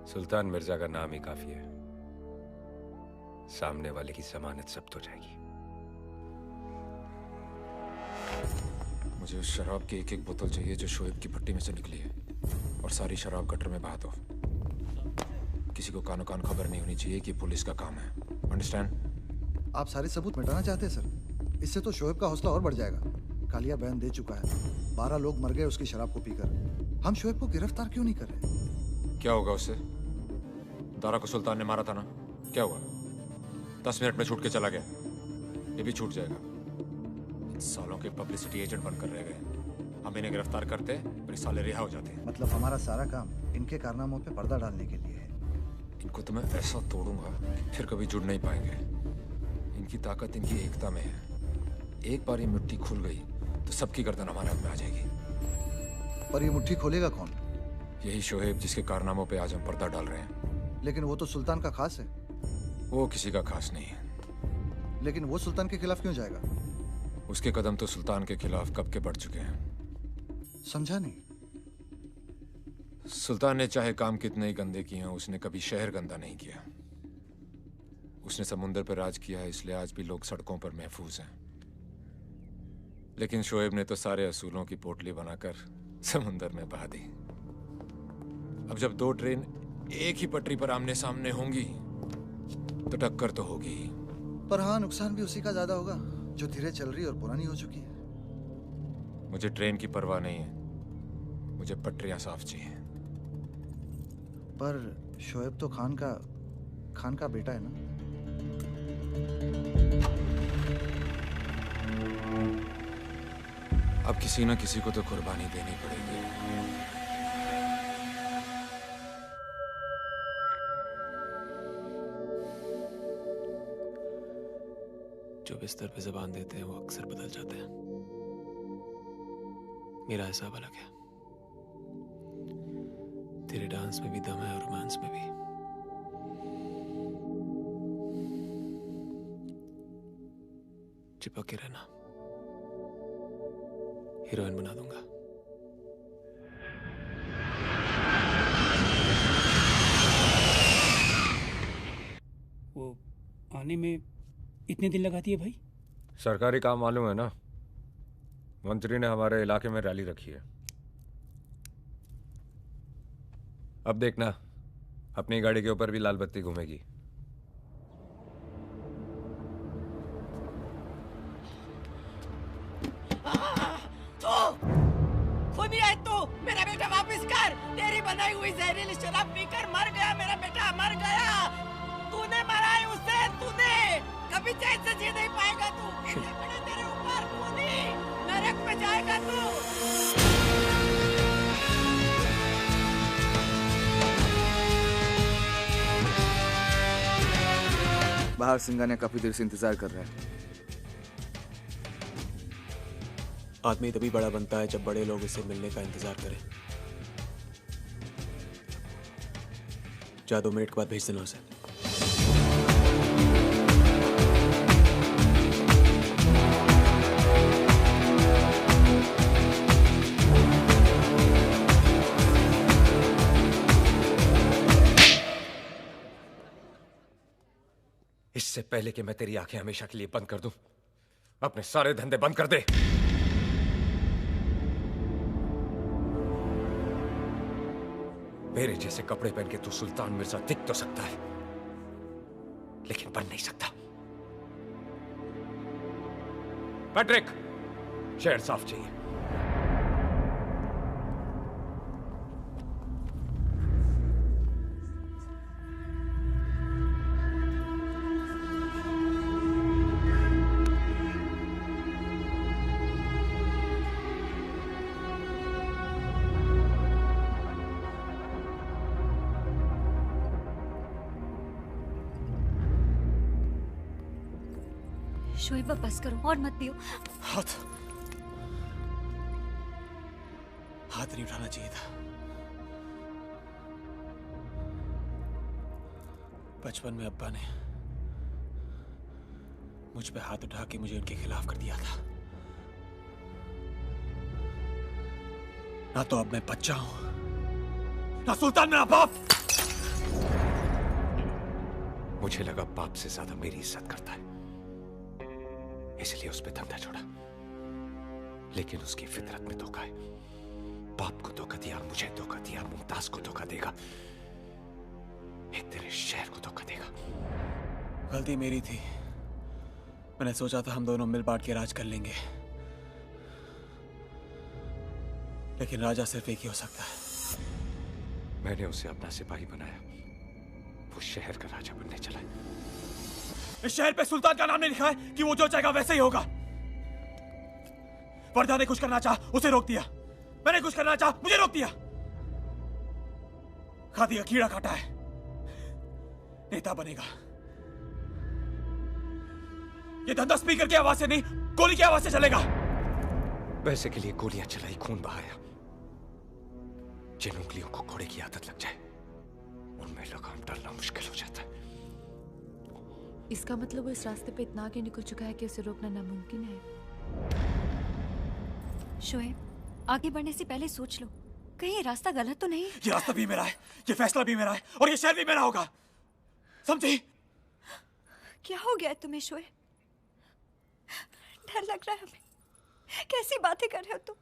सुल्तान मिर्जा का नाम ही काफी है, सामने वाले की जमानत जब्त हो जाएगी। मुझे उस शराब की एक एक बोतल चाहिए जो शोएब की भट्टी में से निकली है, और सारी शराब गटर में बहा दो। किसी को कानो कान खबर नहीं होनी चाहिए कि पुलिस का काम है। अंडरस्टैंड? आप सारे सबूत मिटाना चाहते हैं सर? इससे तो शोएब का हौसला और बढ़ जाएगा। कालिया बयान दे चुका है, 12 लोग मर गए उसकी शराब को पीकर। हम शोएब को गिरफ्तार क्यों नहीं कर रहे? क्या होगा उससे? दारा को सुल्तान ने मारा था ना, क्या हुआ? 10 मिनट में छूट के चला गया, ये भी छूट जाएगा। इन सालों के पब्लिसिटी एजेंट बनकर रह गए। हम इन्हें गिरफ्तार करते फिर साले रिहा हो जाते हैं। मतलब हमारा सारा काम इनके कारनामों पे पर्दा डालने के लिए है। इनको तो मैं ऐसा तोड़ूंगा फिर कभी जुड़ नहीं पाएंगे। इनकी ताकत इनकी एकता में है। एक बार ये मिट्टी खुल गई तो सबकी गर्दन हमारे हाथ में आ जाएगी। पर ये मुट्ठी खोलेगा कौन? यही शोएब जिसके कारनामों पे आज हम पर्दा डाल रहे हैं। लेकिन वो तो सुल्तान का खास है। वो किसी का खास नहीं है। लेकिन वो सुल्तान के खिलाफ क्यों जाएगा? उसके कदम तो सुल्तान के खिलाफ कब के बढ़ चुके हैं। समझा नहीं। सुल्तान ने चाहे काम कितने ही गंदे किए हों, उसने कभी शहर गंदा नहीं किया। उसने समुंदर पर राज किया है, इसलिए आज भी लोग सड़कों पर महफूज हैं। लेकिन शोएब ने तो सारे असूलों की पोटली बनाकर समुंदर में बहा दी। अब जब 2 ट्रेन एक ही पटरी पर आमने सामने होंगी तो टक्कर तो होगी। पर हाँ, नुकसान भी उसी का ज्यादा होगा जो धीरे चल रही और पुरानी हो चुकी है। मुझे ट्रेन की परवाह नहीं है, मुझे पटरियां साफ चाहिए। पर शोएब तो खान का बेटा है ना। अब किसी न किसी को तो कुर्बानी देनी पड़ेगी। जो बिस्तर पे जबान देते हैं वो अक्सर बदल जाते हैं। मेरा हिसाब अलग है। तेरे डांस में भी दम है और रोमांस में भी। चिपक के रहना, हीरोइन बना दूंगा। वो आने में इतने दिन लगाती है भाई? सरकारी काम मालूम है ना, मंत्री ने हमारे इलाके में रैली रखी है। अब देखना, अपनी गाड़ी के ऊपर भी लाल बत्ती घूमेगी। खुद है तू, मेरा बेटा वापस कर। तेरी बनाई हुई जहरीली शराब पीकर मर गया मेरा बेटा, मर गया। तूने मारा है उसे, तूने। कभी चैन से जी नहीं पाएगा तू। बड़े तेरे ऊपर खूनी, नरक में जाएगा तू। बाहर सिंघानिया काफी देर से इंतजार कर रहा है। आदमी तभी बड़ा बनता है जब बड़े लोग उससे मिलने का इंतजार करें। जा 2 मिनट के बाद भेज देना उसे। इससे पहले कि मैं तेरी आंखें हमेशा के लिए बंद कर दूं, अपने सारे धंधे बंद कर दे। मेरे जैसे कपड़े पहन के तू सुल्तान मिर्जा दिख तो सकता है, लेकिन बन नहीं सकता। पैट्रिक, शहर साफ चाहिए। शोएब बस करो और मत पियो। हाथ नहीं उठाना चाहिए था। बचपन में अब्बा ने मुझ पे हाथ उठा के मुझे उनके खिलाफ कर दिया था। ना तो अब मैं बच्चा हूं, ना सुल्तान मेरा बाप। मुझे लगा बाप से ज्यादा मेरी इज्जत करता है, इसलिए उस पे धंधा छोड़ा। लेकिन उसकी फितरत में धोखा है। बाप को धोखा दिया, मुझे धोखा दिया, मुमताज को धोखा देगा, एक तेरे शहर को धोखा देगा। गलती मेरी थी। मैंने सोचा था हम दोनों मिल बांट के राज कर लेंगे, लेकिन राजा सिर्फ एक ही हो सकता है। मैंने उसे अपना सिपाही बनाया, वो शहर का राजा बनने चला। इस शहर पे सुल्तान का नाम नहीं लिखा है कि वो जो चाहेगा वैसे ही होगा। वर्दा ने कुछ करना चाहा, उसे रोक दिया। मैंने कुछ करना चाहा, मुझे रोक दिया। खादी का कीड़ा काटा है, नेता बनेगा। ये धंधा स्पीकर की आवाज से नहीं, गोली की आवाज से चलेगा। वैसे के लिए गोलियां चलाई, खून बहाया। जिन उंगलियों को घोड़े की आदत लग जाए, उनमें लगाम डालना मुश्किल हो जाता है। इसका मतलब वो इस रास्ते पे इतना आगे निकल चुका है कि उसे रोकना नामुमकिन है। शोएब, आगे बढ़ने से पहले सोच लो, कहीं ये रास्ता गलत तो नहीं? ये रास्ता भी मेरा है, ये फैसला भी मेरा है, और ये शहर भी मेरा होगा। समझी? क्या हो गया तुम्हें शोएब? डर लग रहा है हमें। कैसी बातें कर रहे हो तुम?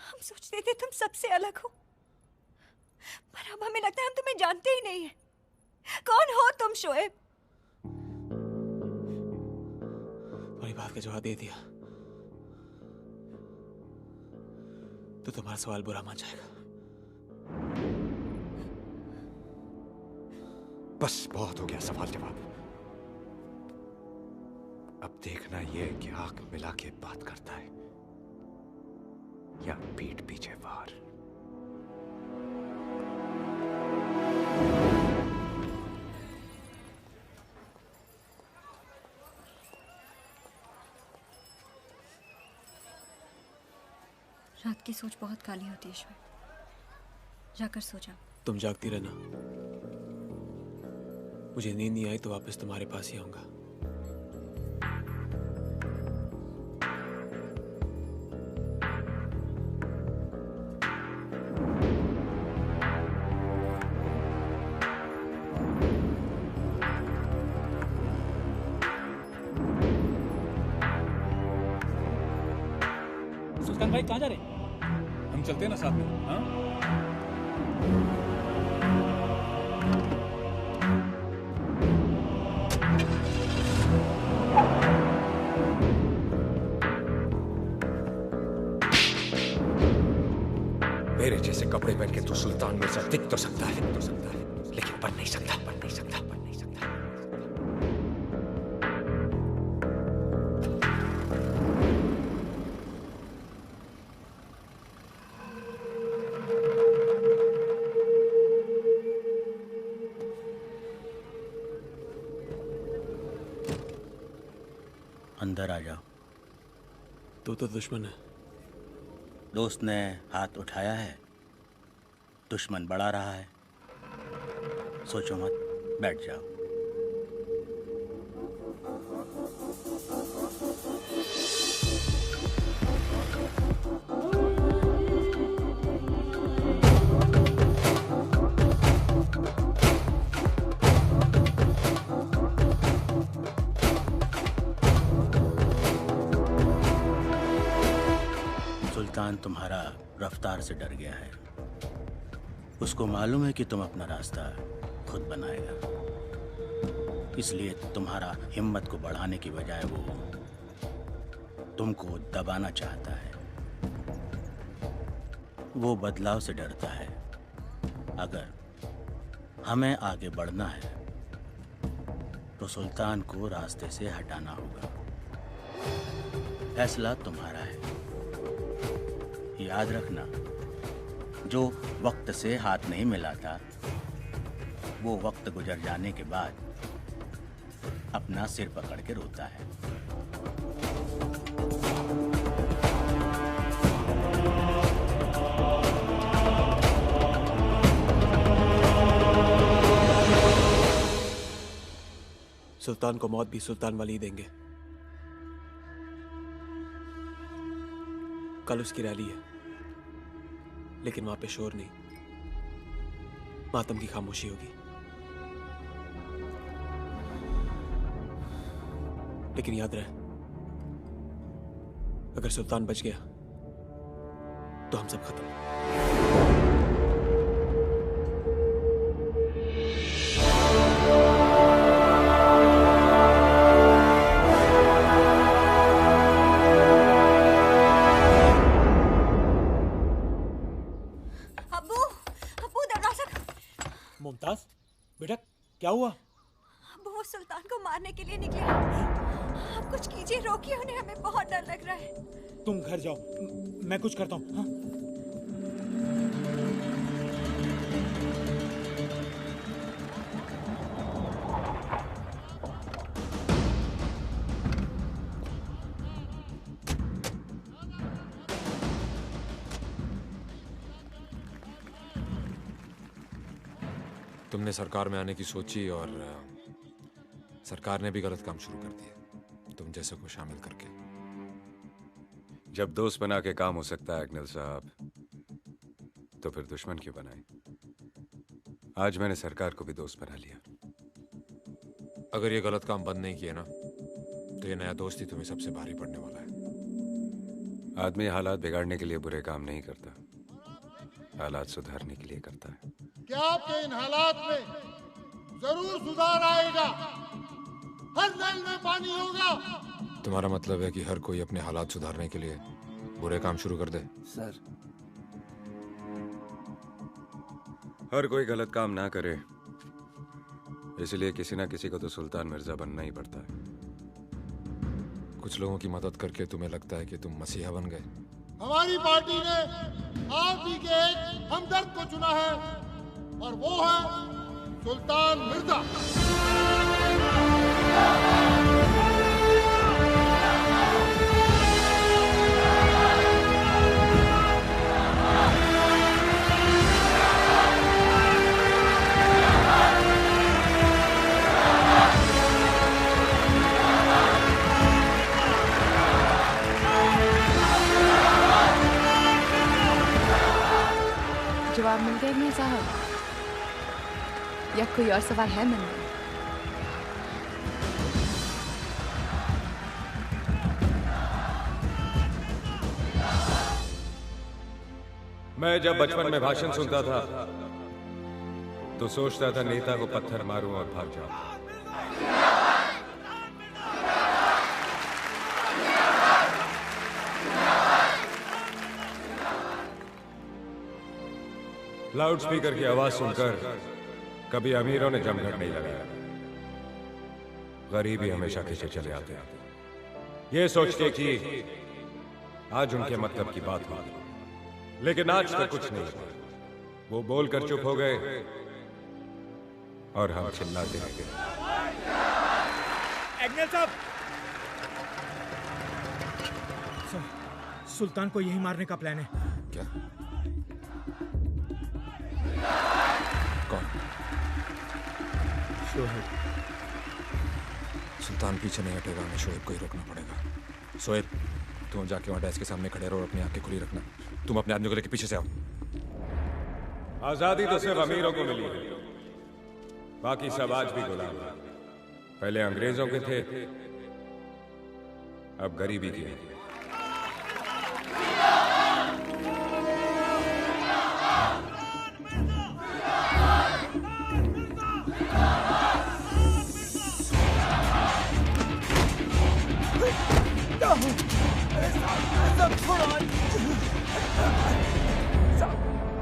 हम सोचते थे तुम सबसे अलग हो, पर अब हमें लगता है हम तुम्हें जानते ही नहीं है। कौन हो तुम शोएब? बात का जवाब दे दिया तो तुम्हारा सवाल बुरा मान जाएगा। बस बहुत हो गया सवाल जवाब। अब देखना ये कि आंख मिला के बात करता है या पीठ पीछे वार। रात की सोच बहुत काली होती है ईश्वर, जाकर सो जाओ। तुम जागती रहना, मुझे नींद नहीं आई तो वापस तुम्हारे पास ही आऊंगा। सुल्तान भाई कहाँ जा रहे हैं? हम चलते हैं ना साथ में। हाँ? मेरे जैसे कपड़े पहन के तू सुल्तान मिर्जा दिख तो सकता है, लेकिन बन नहीं सकता। अंदर आ जाओ। तू तो दुश्मन है। दोस्त ने हाथ उठाया है, दुश्मन बढ़ा रहा है। सोचो मत, बैठ जाओ। सुल्तान तुम्हारा रफ्तार से डर गया है। उसको मालूम है कि तुम अपना रास्ता खुद बनाएगा, इसलिए तुम्हारा हिम्मत को बढ़ाने की बजाय वो तुमको दबाना चाहता है। वो बदलाव से डरता है। अगर हमें आगे बढ़ना है तो सुल्तान को रास्ते से हटाना होगा। फैसला तुम्हारा है। याद रखना, जो वक्त से हाथ नहीं मिलाता वो वक्त गुजर जाने के बाद अपना सिर पकड़ के रोता है। सुल्तान को मौत भी सुल्तान वाली ही देंगे। कल उसकी रैली है, लेकिन वहां पे शोर नहीं, मातम की खामोशी होगी। लेकिन याद रहे, अगर सुल्तान बच गया तो हम सब खत्म। मुमताज, बेटा क्या हुआ? अब वो सुल्तान को मारने के लिए निकले। आप कुछ कीजिए, रोकिए उन्हें, हमें बहुत डर लग रहा है। तुम घर जाओ, मैं कुछ करता हूँ। हाँ? तुमने सरकार में आने की सोची और सरकार ने भी गलत काम शुरू कर दिया, तुम जैसे को शामिल करके। जब दोस्त बना के काम हो सकता है अग्निल साहब, तो फिर दुश्मन क्यों बनाए? आज मैंने सरकार को भी दोस्त बना लिया। अगर ये गलत काम बंद नहीं किए ना, तो ये नया दोस्त ही तुम्हें सबसे भारी पड़ने वाला है। आदमी हालात बिगाड़ने के लिए बुरे काम नहीं करता, हालात सुधारने के लिए करता है। क्या आपके इन हालात में जरूर सुधार आएगा? हर नल में पानी होगा, तुम्हारा मतलब है कि हर कोई अपने हालात सुधारने के लिए बुरे काम शुरू कर दे? सर, हर कोई गलत काम ना करे, इसलिए किसी ना किसी को तो सुल्तान मिर्जा बनना ही पड़ता है। कुछ लोगों की मदद करके तुम्हें लगता है कि तुम मसीहा बन गए? हमारी पार्टी ने आप ही के एक हमदर्द को चुना है और वो है सुल्तान मिर्जा। जवाब मिल गया नहीं साहब, या कोई और सवाल है मन में? मैं जब बचपन में भाषण सुनता था तो सोचता था नेता को पत्थर मारूं और भाग जाऊं। लाउडस्पीकर की आवाज सुनकर कभी अमीरों ने जमघट नहीं लगाया, गरीबी हमेशा खींचे चले आते हैं, ये सोच के कि आज उनके मतलब की बात हुई। लेकिन आज तक कुछ नहीं हुआ। वो बोलकर चुप हो गए और हम चिल्लाते रह गए। एग्नेल साहब, सुल्तान को यही मारने का प्लान है। क्या? कौन? शोएब। सुल्तान पीछे नहीं हटेगा, हमें शोएब को ही रोकना पड़ेगा। शोएब, तुम जाके वहां डेस्क के सामने खड़े रहो और अपनी आंखें खुली रखना। तुम अपने आदमियों को लेकर पीछे से आओ। आजादी तो सिर्फ अमीरों को मिली है, बाकी सब आज भी गुलाम हैं। पहले अंग्रेजों के थे, अब गरीबी की है।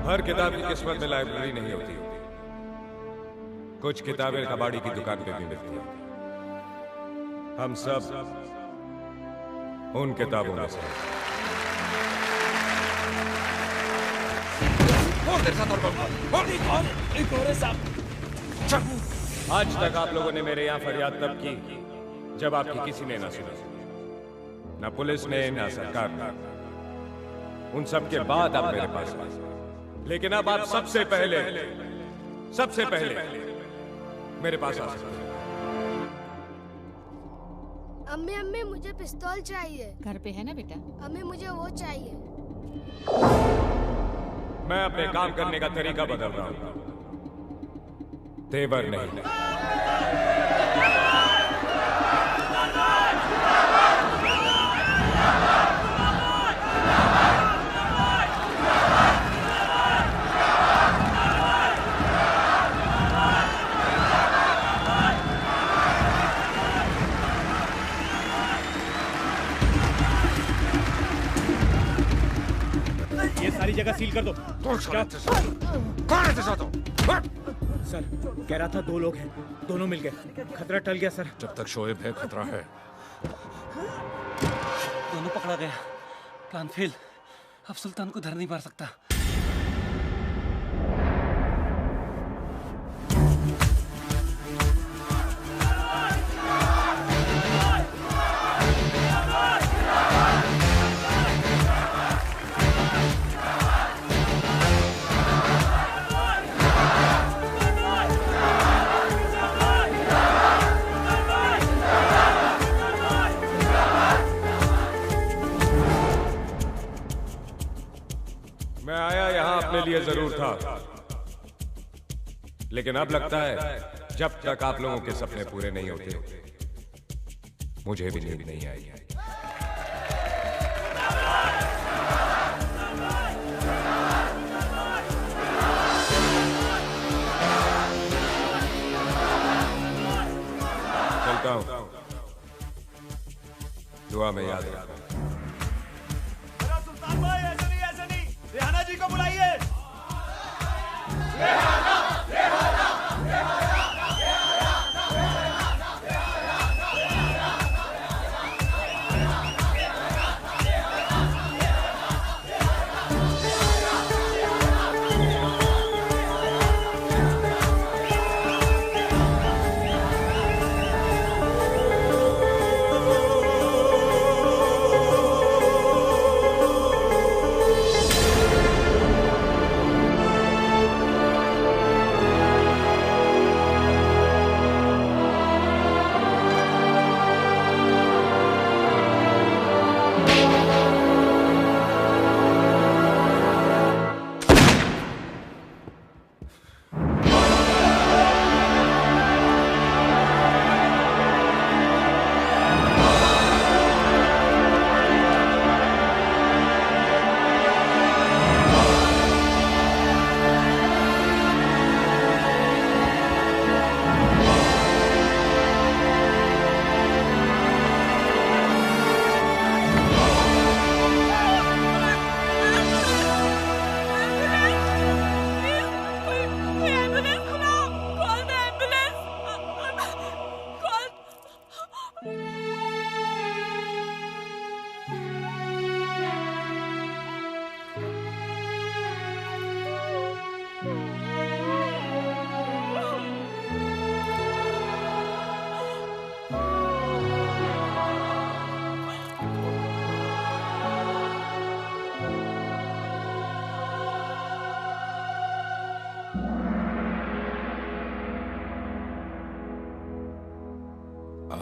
हर किताब की किस्मत में लाइब्रेरी नहीं होती, कुछ किताबें कबाड़ी की दुकान पे भी मिलती हैं। हम सब उन किताबों में से हैं। आज तक आप लोगों ने मेरे यहाँ फरियाद तब की जब आपकी किसी ने ना सुनी, ना पुलिस ने ना सरकार ने। उन सब के बाद आप मेरे पास आए, लेकिन अब आप सबसे पहले मेरे पास आ सकते हैं। अम्मी अम्मी मुझे पिस्तौल चाहिए। घर पे है ना बेटा? अम्मी मुझे वो चाहिए। मैं अपने काम करने का तरीका बदल रहा हूं, तेवर नहीं। सारी जगह सील कर दो। कौन है सर, कह रहा था 2 लोग हैं, दोनों मिल गए। खतरा टल गया सर। जब तक शोएब है खतरा है। दोनों पकड़ा गया, प्लान फेल। अब सुल्तान को धर नहीं पा सकता। मैं आया यहाँ अपने लिए जरूर था, लेकिन अब लगता है जब तक आप लोगों के सपने पूरे नहीं होते, मुझे भी नींद नहीं आएगी। चलता हूं। दुआ में याद रखना। सुल्तान भाई ऐसे नहीं, रेहाना जी को बुलाइए।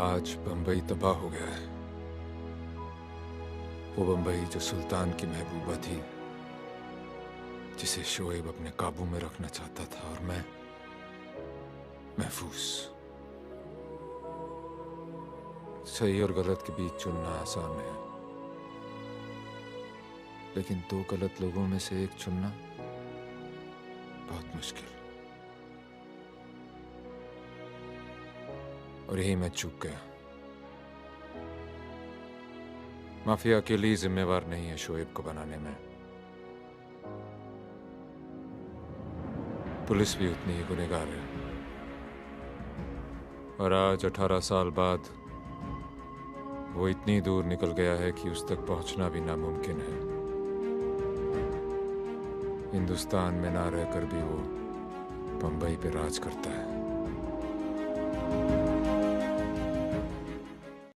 आज बंबई तबाह हो गया है। वो बंबई जो सुल्तान की महबूबा थी, जिसे शोएब अपने काबू में रखना चाहता था, और मैं महफूज। सही और गलत के बीच चुनना आसान है, लेकिन दो गलत लोगों में से एक चुनना बहुत मुश्किल। और यही मैं चूक गया। माफिया अकेली जिम्मेवार नहीं है शोएब को बनाने में, पुलिस भी उतनी ही गुनहगार है। और आज 18 साल बाद वो इतनी दूर निकल गया है कि उस तक पहुंचना भी नामुमकिन है। हिंदुस्तान में ना रहकर भी वो बंबई पे राज करता है।